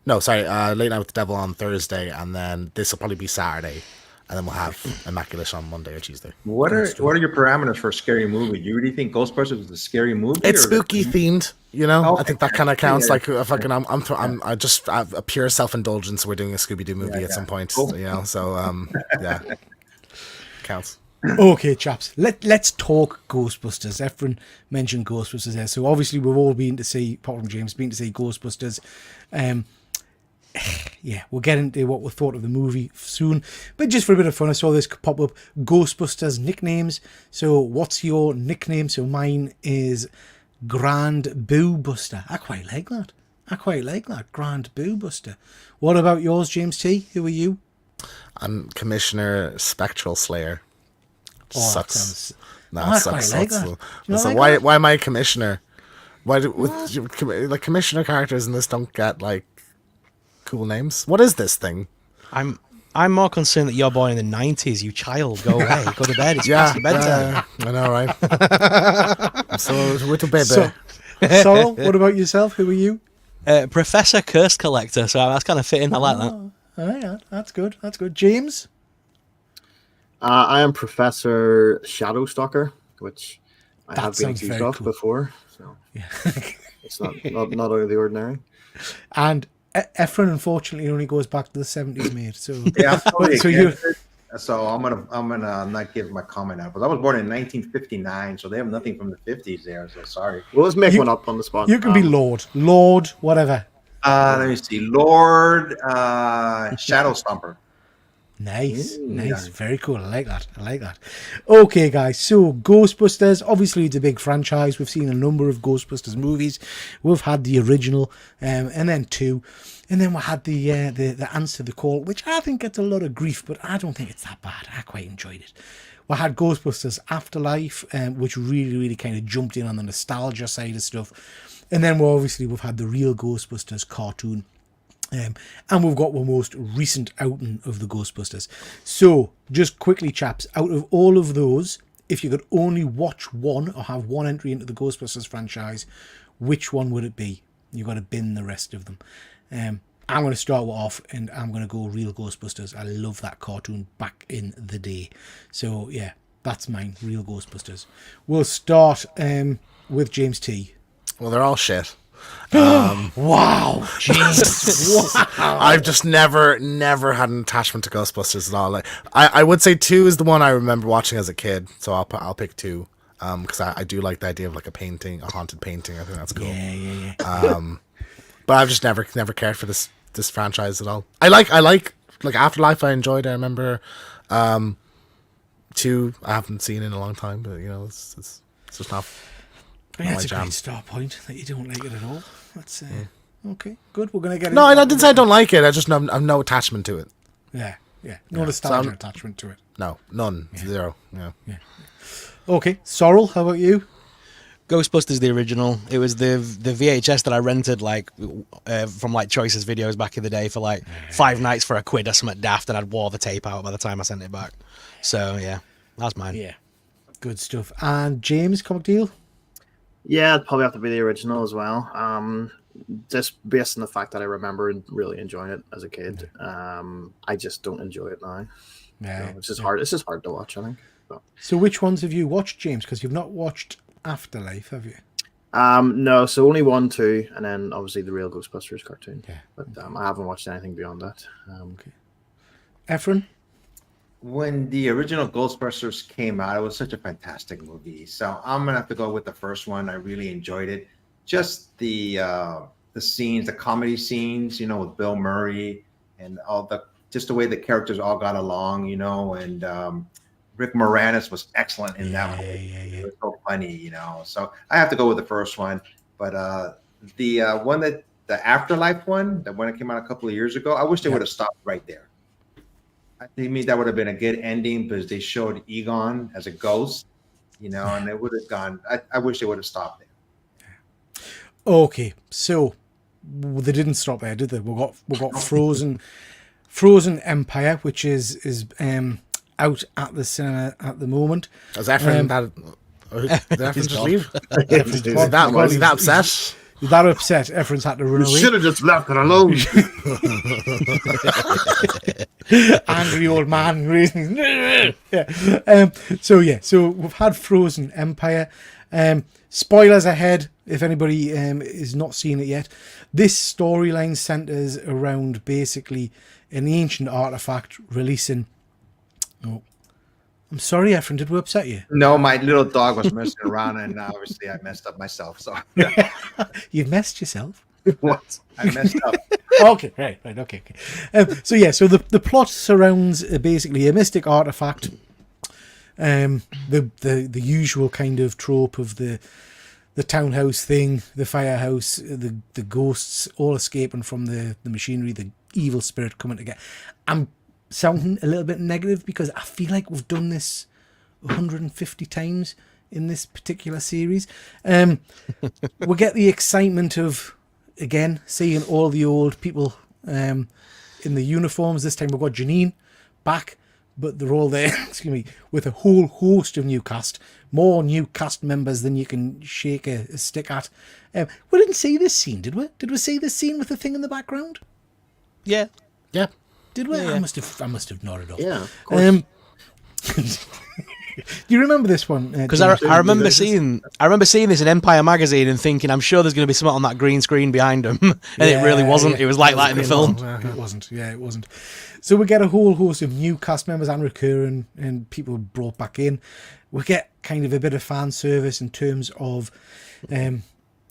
No, sorry, Late Night with the Devil on Thursday, and then this will probably be Saturday, and then we'll have Immaculate on Monday or Tuesday. What are your parameters for a scary movie? Do you really think Ghostbusters is a scary movie? It's spooky themed, you know. Okay. I think that kind of counts. Like a fucking, I just have a pure self indulgence. We're doing a Scooby Doo movie at some point, Cool. you know. So yeah, counts. Okay, chaps, let's talk Ghostbusters. Efren mentioned Ghostbusters there, so obviously we've all been to see, apart from James, been to see Ghostbusters. Yeah, we'll get into what we thought of the movie soon, but just for a bit of fun, I saw this pop up, Ghostbusters nicknames. So what's your nickname? So mine is Grand Boo Buster. I quite like that, Grand Boo Buster. What about yours, James T? Who are you? I'm Commissioner Spectral Slayer. Sucks. I Sucks. quite like that. So why am I a commissioner? Why like commissioner characters in this don't get like cool names? What is this thing? I'm more concerned that you're born in the 90s, you child. Go away. Go to bed. It's past your bedtime. I know, right? So little baby. Sorrel, what about yourself? Who are you? Professor Curse Collector. So that's kind of fitting. I like that. Oh, yeah, that's good. James? I am Professor Shadowstalker, which I have been sounds accused very of cool. before. So Yeah. it's not out of the ordinary. And Efren, unfortunately, only goes back to the 70s, mate. So Yeah, I'm totally So you- against it. So I'm gonna not give my comment out, because I was born in 1959, so they have nothing from the 50s there. So sorry. Well, let's make You- one up on the spot. you can be Lord, whatever. Let me see, Lord Shadow Stomper. Nice. yeah. Very cool. I like that. Okay, guys. So Ghostbusters, obviously it's a big franchise. We've seen a number of Ghostbusters movies. We've had the original, and then 2. And then we had the Answer the Call, which I think gets a lot of grief, but I don't think it's that bad. I quite enjoyed it. We had Ghostbusters Afterlife, which really, really kind of jumped in on the nostalgia side of stuff. And then we've had the real Ghostbusters cartoon. And we've got the most recent outing of the Ghostbusters. So, just quickly, chaps, out of all of those, if you could only watch one or have one entry into the Ghostbusters franchise, which one would it be? You've got to bin the rest of them. I'm going to start off and I'm going to go real Ghostbusters. I love that cartoon back in the day. So, yeah, that's mine, real Ghostbusters. We'll start with James T. Well, they're all shit. Wow, Jesus! Wow. I've just never had an attachment to Ghostbusters at all. Like, I would say 2 is the one I remember watching as a kid, so I'll pick 2. Because I do like the idea of like a haunted painting. I think that's cool. Yeah. But I've just never cared for this franchise at all. I like Afterlife. I enjoyed. I remember 2. I haven't seen in a long time, but you know, it's just not. That's a great start point that you don't like it at all. That's okay. Good. We're gonna get. No, I didn't say I don't like it. I just have no attachment to it. Yeah. No nostalgia attachment to it. No, none, 0. Yeah. Okay, Sorrel, how about you? Ghostbusters, the original. It was the VHS that I rented from like Choices videos back in the day for like 5 nights for £1 or something daft, and I'd wore the tape out by the time I sent it back. So yeah, that's mine. Yeah, good stuff. And James, comic deal. Yeah, it'd probably have to be the original as well. Just based on the fact that I remember really enjoying it as a kid. I just don't enjoy it now. Yeah, it's just hard. It's just hard to watch, I think. So which ones have you watched, James? Because you've not watched Afterlife, have you? No, so only 1, 2, and then obviously the real Ghostbusters cartoon. Yeah. But I haven't watched anything beyond that. Okay. Efren? When the original Ghostbusters came out, it was such a fantastic movie. So I'm gonna have to go with the first one. I really enjoyed it. Just the scenes, the comedy scenes, you know, with Bill Murray and all just the way the characters all got along, you know, and Rick Moranis was excellent in that one. It was so funny, you know. So I have to go with the first one. But the one that the Afterlife one, that one that came out a couple of years ago, I wish they would have stopped right there. I think that would have been a good ending because they showed Egon as a ghost, you know, and they would have gone. I wish they would have stopped there. Okay, so they didn't stop there, did they? We got Frozen Empire, which is out at the cinema at the moment. Is Efren just leave? Is that upset? That upset. Efren's had to run away. Should have just left it alone. Angry old man. So we've had Frozen Empire. Spoilers ahead if anybody is not seeing it yet. This storyline centers around basically an ancient artifact releasing. Oh, I'm sorry, Efren. Did we upset you? No, my little dog was messing around, and obviously I messed up myself. So You've messed yourself. what? I messed up. Okay, right, okay. So the plot surrounds basically a mystic artifact. The usual kind of trope of the townhouse thing, the firehouse, the ghosts all escaping from the machinery, the evil spirit coming to get. I'm sounding a little bit negative because I feel like we've done this 150 times in this particular series. We get the excitement of, again, seeing all the old people in the uniforms. This time we've got Janine back, but they're all there, excuse me, with a whole host of new cast. More new cast members than you can shake a stick at. We didn't see this scene, did we? Did we see this scene with the thing in the background? Yeah. Did we? Yeah. I must have nodded off. Yeah, of course. Do you remember this one? Because I remember seeing this in Empire magazine and thinking, I'm sure there's going to be something on that green screen behind him, and it really wasn't. It was like that in the film. It wasn't. Yeah, it wasn't. So we get a whole host of new cast members and recurring and people brought back in. We get kind of a bit of fan service in terms of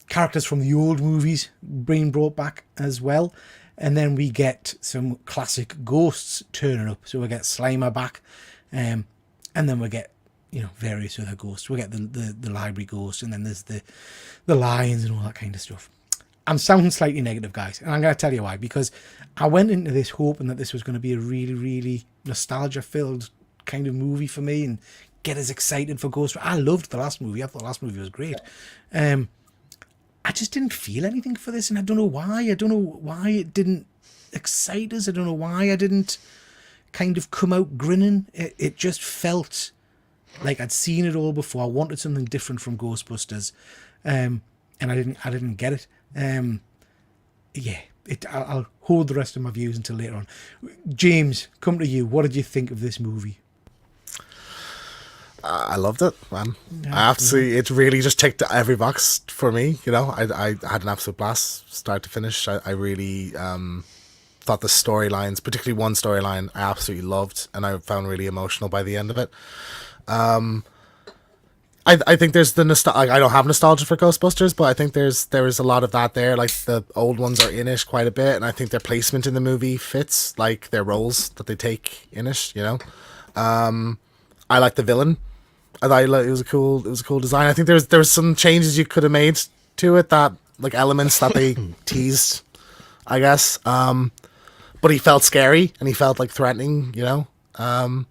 characters from the old movies being brought back as well. And then we get some classic ghosts turning up. So we get Slimer back, and then we get various other ghosts. We get the library ghost, and then there's the lions and all that kind of stuff. I'm sounding slightly negative, guys, and I'm going to tell you why. Because I went into this hoping that this was going to be a really, really nostalgia-filled kind of movie for me and get us excited for Ghost. I loved the last movie. I thought the last movie was great. I just didn't feel anything for this, and I don't know why. I don't know why it didn't excite us. I don't know why I didn't kind of come out grinning. It just felt like I'd seen it all before. I wanted something different from Ghostbusters, and I didn't get it. I'll hold the rest of my views until later on. James, come to you. What did you think of this movie? I loved it, man. I have to say, it really just ticked every box for me. I had an absolute blast, start to finish. I really thought the storylines, particularly one storyline, I absolutely loved, and I found really emotional by the end of it. I think there's the I don't have nostalgia for Ghostbusters, but I think there is a lot of that there. Like the old ones are in it quite a bit, and I think their placement in the movie fits, like their roles that they take in it. I like the villain. I thought it was a cool design. I think there was some changes you could have made to it, that like elements that they teased, I guess. But he felt scary and he felt like threatening. I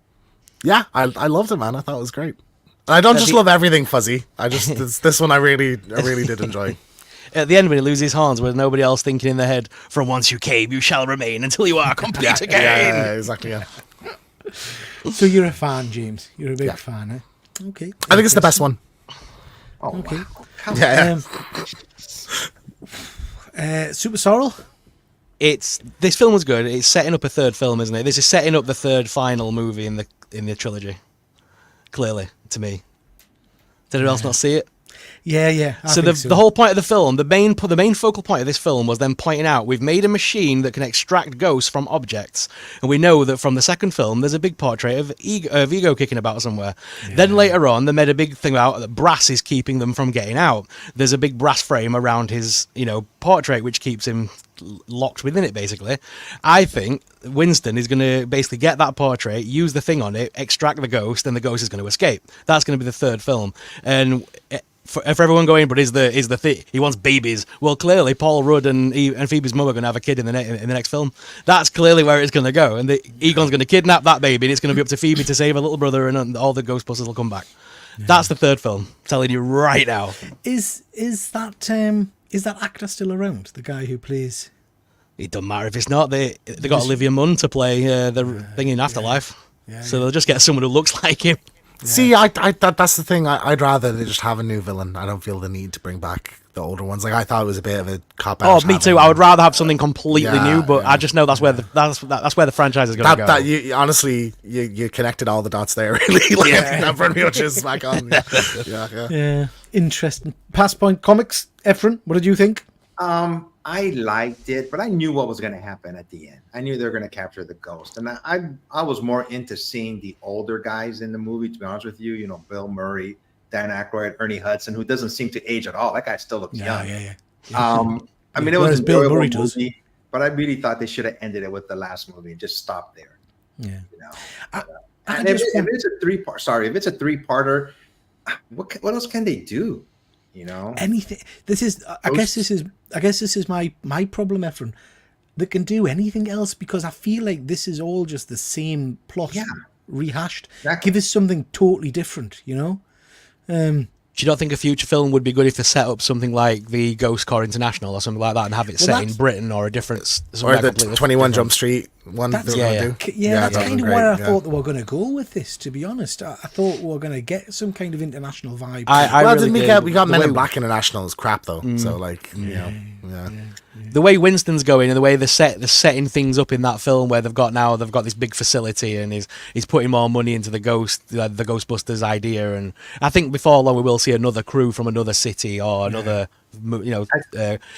loved it, man. I thought it was great. And I don't just love everything fuzzy. This one I really did enjoy. At the end, when he loses his horns, with nobody else thinking in their head, "From once you came, you shall remain until you are complete again." Yeah, exactly. Yeah. So you're a fan, James. You're a big fan, eh? Okay. I think it's the best one. Oh, okay. Wow. Yeah. Super Sorrel? This film was good. It's setting up a third film, isn't it? This is setting up the third final movie in the trilogy. Clearly, to me. Did anyone else not see it? Yeah. So the whole point of the film, the main focal point of this film was them pointing out we've made a machine that can extract ghosts from objects, and we know that from the second film there's a big portrait of Ego kicking about somewhere. Yeah. Then later on they made a big thing about that brass is keeping them from getting out. There's a big brass frame around his portrait which keeps him locked within it. Basically, I think Winston is going to basically get that portrait, use the thing on it, extract the ghost, and the ghost is going to escape. That's going to be the third film, and for everyone going, but is the thing he wants babies? Well, clearly Paul Rudd and Phoebe's mum are going to have a kid in the next film. That's clearly where it's going to go, and Egon's going to kidnap that baby, and it's going to be up to Phoebe to save her little brother, and all the Ghostbusters will come back. Yeah. That's the third film. I'm telling you right now. Is that actor still around? The guy who plays. It doesn't matter if it's not. They got Olivia Munn to play the thing in Afterlife, so they'll just get someone who looks like him. Yeah. See, that's the thing. I'd rather they just have a new villain. I don't feel the need to bring back the older ones. Like I thought it was a bit of a cop out. Oh, me too. I would rather have something completely new, but I just know that's where the franchise is going to go. You honestly, you connected all the dots there. Really, that pretty much is back on. Yeah. Interesting. Past Point Comics. Efren, what did you think? I liked it, but I knew what was going to happen at the end. I knew they were going to capture the ghost, and I was more into seeing the older guys in the movie. To be honest with you, Bill Murray, Dan Aykroyd, Ernie Hudson, who doesn't seem to age at all. That guy still looks young. Yeah. I mean, it was a Bill Murray movie, but I really thought they should have ended it with the last movie and just stopped there. Yeah. And if it's a three-parter, what else can they do? Anything. I guess this is my problem, Efren. They can do anything else because I feel like this is all just the same plot rehashed. Exactly. Give us something totally different, Do you not think a future film would be good if they set up something like the Ghost Corps International or something like that and have it set in Britain or a different... Or the 21 Jump Street one. That's kind of where I thought they were going to go with this, to be honest. I thought we were going to get some kind of international vibe. We got Men in Black International is crap, though. So, The way Winston's going and the way they're setting things up in that film where they've got this big facility and he's putting more money into the Ghostbusters idea, and I think before long we will see another crew from another city or another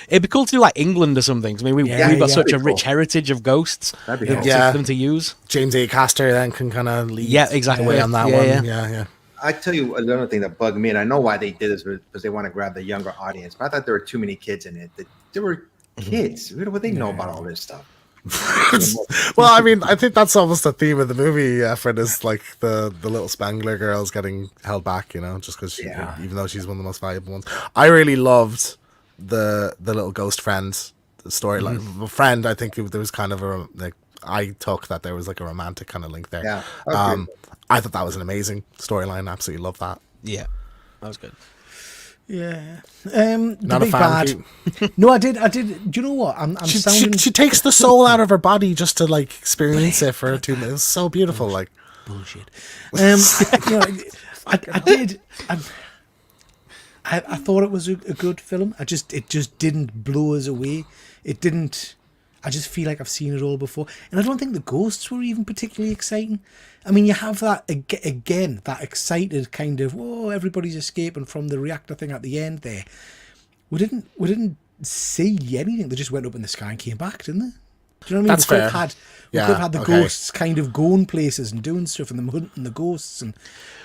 it'd be cool to do like England or something. I mean we've got such a rich heritage of ghosts for them to use. James A. Caster then can kind of lead exactly the way on that one. Yeah. I tell you another thing that bugged me, and I know why they did this because they want to grab the younger audience, but I thought there were too many kids in it. There were kids. What do they know about all this stuff? Well, I mean, I think that's almost the theme of the movie, Fred, is like the little Spangler girl's getting held back, just because even though she's one of the most valuable ones. I really loved the little ghost friend storyline. Friend, I think there was kind of I took that there was like a romantic kind of link there. Yeah. I thought that was an amazing storyline. Absolutely loved that. Yeah, that was good. Yeah. Not a fan. No, I did. Do you know what? She takes the soul out of her body just to like experience it for 2 minutes. It's so beautiful. Like bullshit. I did. I thought it was a good film. It just didn't blow us away. It didn't. I just feel like I've seen it all before, and I don't think the ghosts were even particularly exciting. I mean, you have that again, that excited kind of everybody's escaping from the reactor thing at the end. There, we didn't see anything. They just went up in the sky and came back, didn't they? Do you know what I mean? That's fair. We could have had the ghosts kind of going places and doing stuff, and them hunting the ghosts. And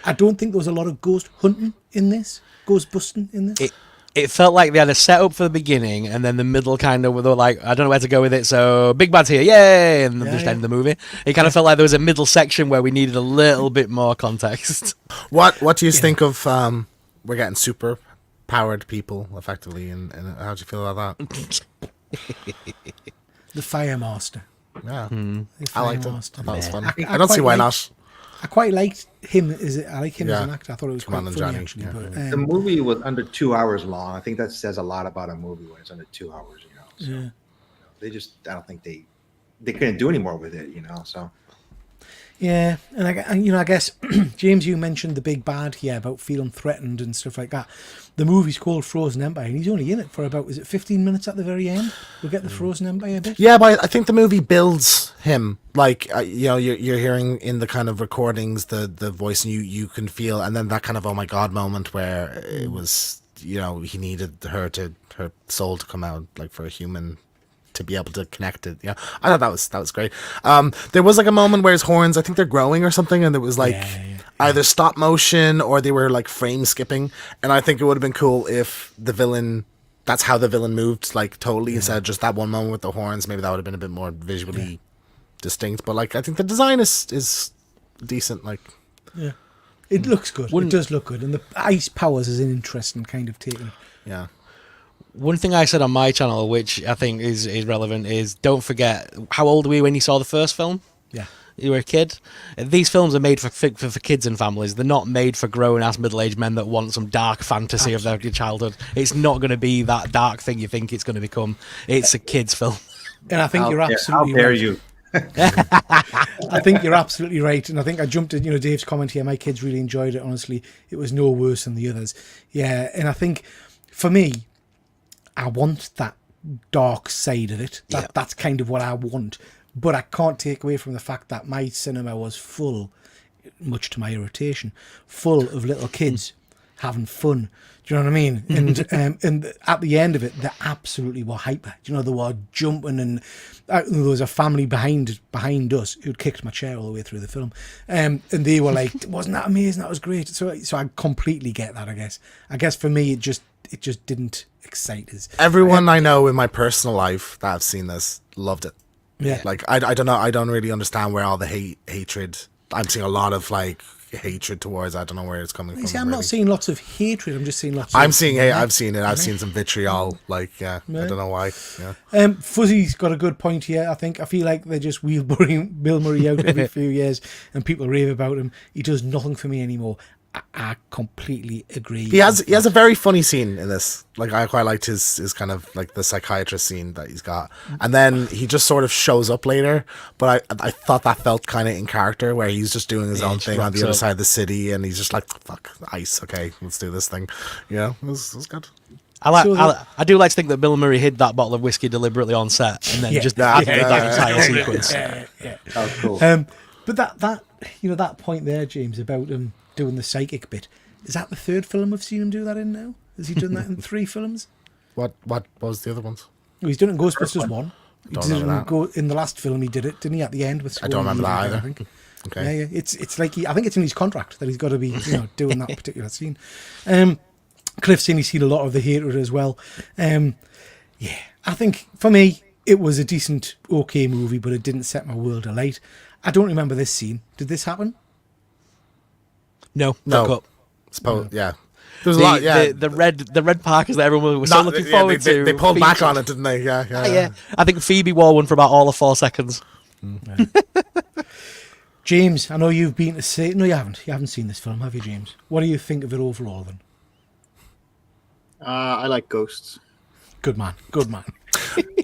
I don't think there was a lot of ghost hunting in this, ghost busting in this. It felt like they had a setup for the beginning, and then the middle kind of were like, I don't know where to go with it, so big bad's here, yay, and then just end the movie. It kind of felt like there was a middle section where we needed a little bit more context. What do you think of we're getting super powered people effectively, and how do you feel about that? The Fire Master. Yeah, I liked it. I thought it was fun. I don't see why not. I quite liked him. I like him as an actor. I thought it was quite funny, actually. Yeah. But, the movie was under 2 hours long. I think that says a lot about a movie when it's under 2 hours. So, I don't think they couldn't do any more with it. So. Yeah, and I guess James, you mentioned the big bad here about feeling threatened and stuff like that. The movie's called Frozen Empire, and he's only in it for about 15 minutes at the very end. We'll get the Frozen Empire bit. Yeah, but I think the movie builds him. Like you're hearing in the kind of recordings the voice, and you can feel, and then that kind of oh my god moment where it was he needed her soul to come out, like for a human to be able to connect it. Yeah, I thought that was great. There was like a moment where his horns, I think they're growing or something, and it was like either stop motion or they were like frame skipping. And I think it would have been cool if the villain, that's how the villain moved, like totally, instead of just that one moment with the horns. Maybe that would have been a bit more visually distinct. But like, I think the design is decent. Like, yeah, it looks good. It does look good, and the ice powers is an interesting kind of take. Yeah. One thing I said on my channel, which I think is relevant, is don't forget, how old were you when you saw the first film? Yeah. You were a kid. These films are made for kids and families. They're not made for grown-ass middle-aged men that want some dark fantasy of their childhood. It's not going to be that dark thing you think it's going to become. It's a kid's film. And I think you're absolutely right. How dare right. you? I think you're absolutely right, and I think I jumped at Dave's comment here. My kids really enjoyed it. Honestly, it was no worse than the others. Yeah, and I think for me, I want that dark side of it. That's kind of what I want. But I can't take away from the fact that my cinema was full, much to my irritation, full of little kids having fun. Do you know what I mean? And at the end of it, they absolutely were hyper. Do you know, they were jumping, and there was a family behind us who'd kicked my chair all the way through the film, and they were like, "Wasn't that amazing? That was great." So I completely get that. I guess for me, it just didn't excite us. Everyone I know in my personal life that have seen this loved it. Yeah, like I don't know. I don't really understand where all the hatred. I'm seeing a lot of like hatred towards. I don't know where it's coming from. See, I'm really. not seeing lots of hatred. I'm just seeing lots. I've seen it. I've seen some vitriol. Like, I don't know why. Yeah. Fuzzy's got a good point here. I feel like they're just wheelbarrowing Bill Murray out every few years, and people rave about him. He does nothing for me anymore. I completely agree. He has a very funny scene in this. Like, I quite liked his kind of like the psychiatrist scene that he's got, and then he just sort of shows up later. But I thought that felt kind of in character, where he's just doing his own thing on the other side of the city, and he's just like, "Fuck ice, okay, let's do this thing." It was good. I do like to think that Bill Murray hid that bottle of whiskey deliberately on set, and then just added that entire sequence. Yeah. That was cool. But that point there, James, about him doing the psychic bit, is that the third film we've seen him do that in now? Has he done that in 3 films? What was the other ones? Well, he's done it in Ghostbusters 1. Don't remember that. In the last film he did it, didn't he, at the end with I don't remember that either. I think. Okay. Yeah. It's like I think it's in his contract that he's got to be doing that particular scene. Cliff's saying he's seen a lot of the hatred as well. I think for me it was a decent, okay movie, but it didn't set my world alight. I don't remember this scene. Did this happen? No. Suppose, yeah. There's a lot, yeah. The red Parkers that everyone was so looking forward to. They pulled back on it, didn't they? Yeah. I think Phoebe wore one for about all of 4 seconds. James, I know you've been to see. No, you haven't. You haven't seen this film, have you, James? What do you think of it overall, then? I like ghosts. Good man.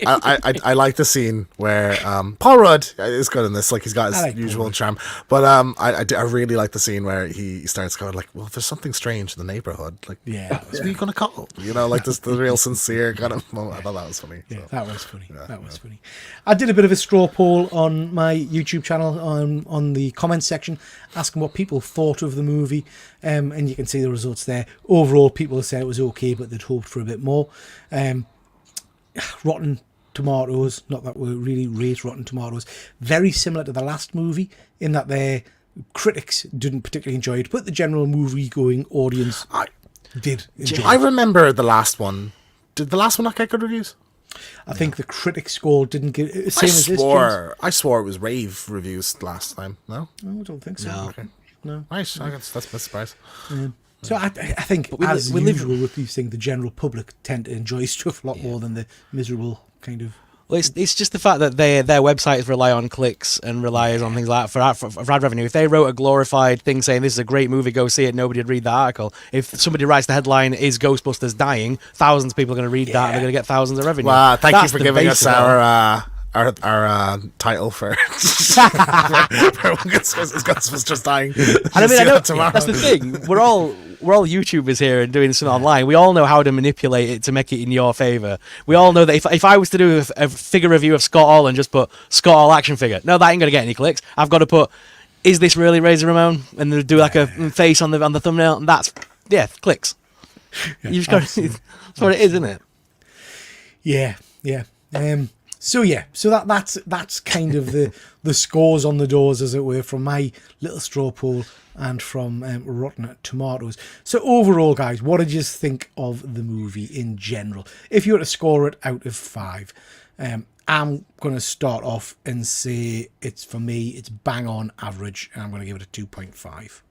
I like the scene where Paul Rudd is good in this. Like, he's got his usual charm, but I really like the scene where he starts going like, "Well, there's something strange in the neighborhood. Like, what are you gonna call?" Like this, the real sincere kind of moment. I thought that was funny. Yeah, so. That was funny. That was funny. I did a bit of a straw poll on my YouTube channel on the comments section, asking what people thought of the movie, and you can see the results there. Overall, people said it was okay, but they'd hoped for a bit more. Rotten Tomatoes, not that we really rate Rotten Tomatoes, very similar to the last movie in that their critics didn't particularly enjoy it, but the general movie-going audience did enjoy it. I remember the last one. Did the last one not get good reviews? I think the critic score didn't get same as this. I swore it was rave reviews last time. No, I don't think so. No. Okay. No. Nice. I guess that's my surprise. So I think, as usual with these things, the general public tend to enjoy stuff a lot more than the miserable kind of. Well, it's just the fact that their websites rely on clicks and relies on things like that for ad revenue. If they wrote a glorified thing saying this is a great movie, go see it, nobody would read the article. If somebody writes the headline, "Is Ghostbusters dying?" thousands of people are going to read that and they're going to get thousands of revenue. Well, thank you for the giving us base of it. our title for Ghostbusters dying. And I mean, I know that's the thing. We're all YouTubers here and doing something online. We all know how to manipulate it to make it in your favour. We all know that if I was to do a figure review of Scott Hall and just put Scott Hall action figure, no, that ain't gonna get any clicks. I've got to put, is this really Razor Ramon? And then do like a face on the thumbnail, and that's clicks. You just got. That's what it is, isn't it? Yeah. So that's kind of the scores on the doors, as it were, from my little straw poll and from Rotten Tomatoes. So overall, guys, what did you think of the movie in general? If you were to score it out of 5, I'm going to start off and say for me, it's bang on average, and I'm going to give it a 2.5.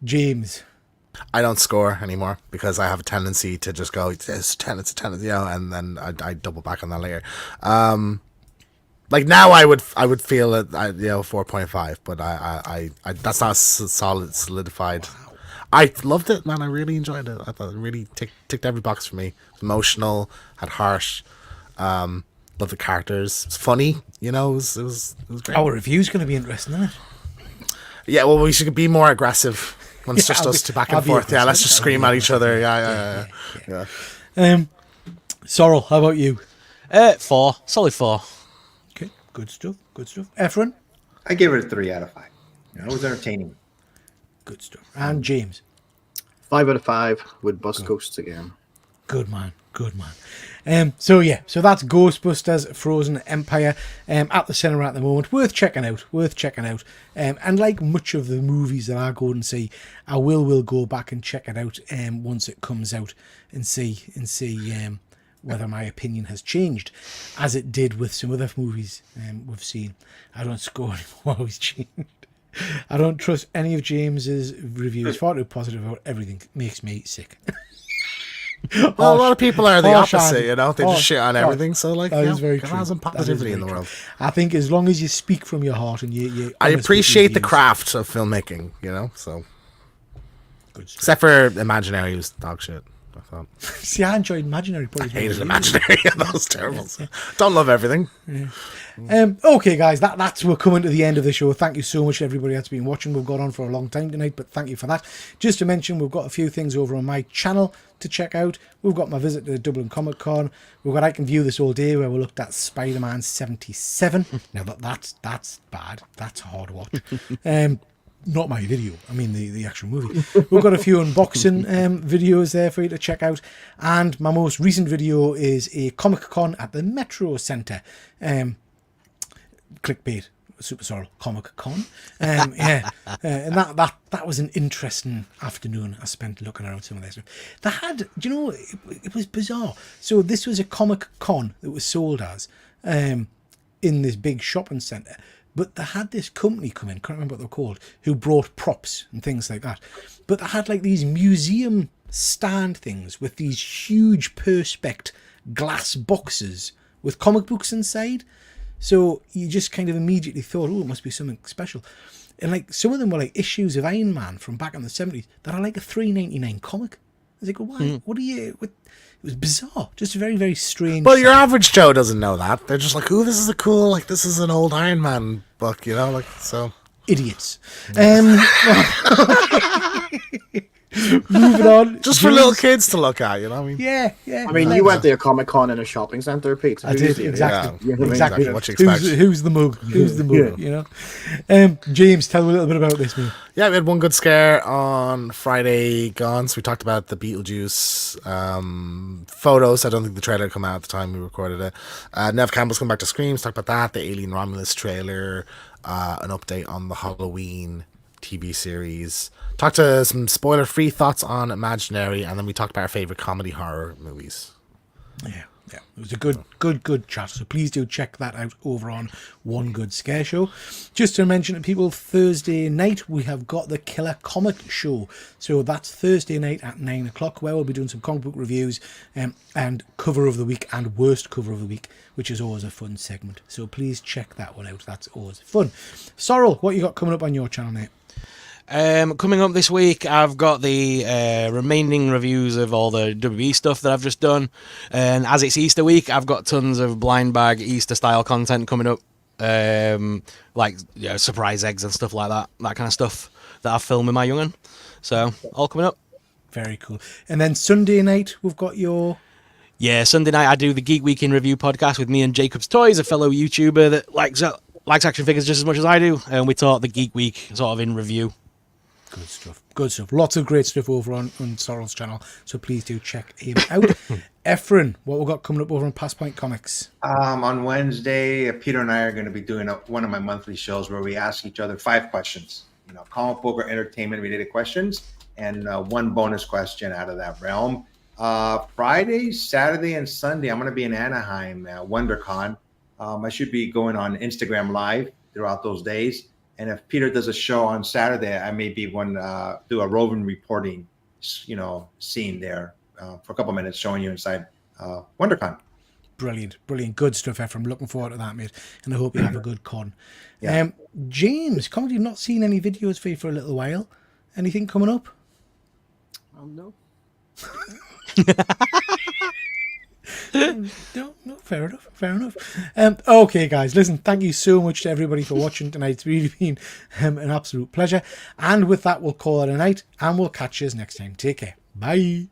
James. I don't score anymore because I have a tendency to just go, it's a 10, and then I double back on that later. Like now I would feel it, 4.5, but I that's not solidified. Wow. I loved it, man. I really enjoyed it. I thought it really ticked every box for me. It was emotional, had heart. Love the characters. It's funny, it was great. Our review's going to be interesting, isn't it? Yeah, well, we should be more aggressive. When it's just us to back and forth. Yeah, let's just scream at each other. Yeah. Sorrel, how about you? 4. Solid 4. Okay, good stuff. Efren? I gave it a 3 out of 5. It was entertaining. Good stuff. And James? 5 out of 5 with Bus Ghosts again. Good man. So that's Ghostbusters Frozen Empire at the cinema at the moment. Worth checking out. And like much of the movies that I go and see, I will go back and check it out once it comes out and see whether my opinion has changed, as it did with some other movies we've seen. I don't score anymore. Always changed. I don't trust any of James's reviews. Far too positive about everything. Makes me sick. Well, a lot of people are the opposite, They just shit on everything. So, very true. Have some positivity in the world. I think as long as you speak from your heart and you I appreciate the craft of filmmaking, So, good stuff. Except for Imaginary, was dog shit. I thought. See, I enjoyed Imaginary. I hated Imaginary. That was terrible. Don't love everything. Yeah. Okay, guys, we're coming to the end of the show. Thank you so much, everybody that's been watching. We've gone on for a long time tonight, but thank you for that. Just to mention, we've got a few things over on my channel to check out. We've got my visit to the Dublin Comic Con. We've got I Can View This All Day, where we looked at Spider-Man 77. Now that's bad. That's a hard watch. Not my video. I mean the actual movie. We've got a few unboxing videos there for you to check out, and my most recent video is a Comic Con at the Metro Centre. Clickbait, Super Sorrel Comic Con. And that was an interesting afternoon I spent looking around some of this stuff. They had, it was bizarre. So this was a Comic Con that was sold as in this big shopping centre. But they had this company come in, can't remember what they're called, who brought props and things like that. But they had like these museum stand things with these huge perspex glass boxes with comic books inside. So you just kind of immediately thought, it must be something special. And like some of them were like issues of Iron Man from back in the 70s that are like a $3.99 comic. I was like, why? What are you... What? It was bizarre, just very, very strange. Well, your average Joe doesn't know that. They're just like, this is this is an old Iron Man book, so. Idiots. Moving on. Just for little kids to look at, Yeah. I mean, you went to a Comic Con in a shopping centre, Pete. I did, exactly. Yeah, exactly. What you expect. Who's the mug? James, tell me a little bit about this movie. Yeah, we had one good scare on Friday gone. So we talked about the Beetlejuice photos. I don't think the trailer had come out at the time we recorded it. Nev Campbell's come back to Screams, talked about that. The Alien Romulus trailer. An update on the Halloween TV series. Talked to some spoiler-free thoughts on Imaginary, and then we talked about our favourite comedy horror movies. Yeah. It was a good chat. So please do check that out over on One Good Scare Show. Just to mention to people, Thursday night we have got the Killer Comic Show. So that's Thursday night at 9 o'clock, where we'll be doing some comic book reviews and cover of the week and worst cover of the week, which is always a fun segment. So please check that one out. That's always fun. Sorrel, what you got coming up on your channel, mate? Coming up this week, I've got the remaining reviews of all the WB stuff that I've just done. And as it's Easter week, I've got tons of blind bag Easter-style content coming up. Surprise eggs and stuff like that. That kind of stuff that I've filmed with my young'un. So, all coming up. Very cool. And then Sunday night, we've got your... Yeah, Sunday night I do the Geek Week in Review podcast with me and Jacob's Toys, a fellow YouTuber that likes action figures just as much as I do. And we talk the Geek Week sort of in review. Good stuff. Good stuff. Lots of great stuff over on Sorrel's channel. So please do check him out. Efren, what we've got coming up over on Pass Point Comics? On Wednesday, Peter and I are going to be doing one of my monthly shows where we ask each other 5 questions. Comic book or entertainment related questions, and one bonus question out of that realm. Friday, Saturday, and Sunday, I'm going to be in Anaheim at WonderCon. I should be going on Instagram Live throughout those days. And if Peter does a show on Saturday, I may be do a roving reporting, scene there for a couple minutes, showing you inside WonderCon. Brilliant. Good stuff, Efren. Looking forward to that, mate. And I hope you have a good con. Yeah. James, currently not seen any videos for you for a little while. Anything coming up? No. No, fair enough. Okay, guys, listen, thank you so much to everybody for watching tonight. It's really been an absolute pleasure. And with that, we'll call it a night, and we'll catch you next time. Take care. Bye.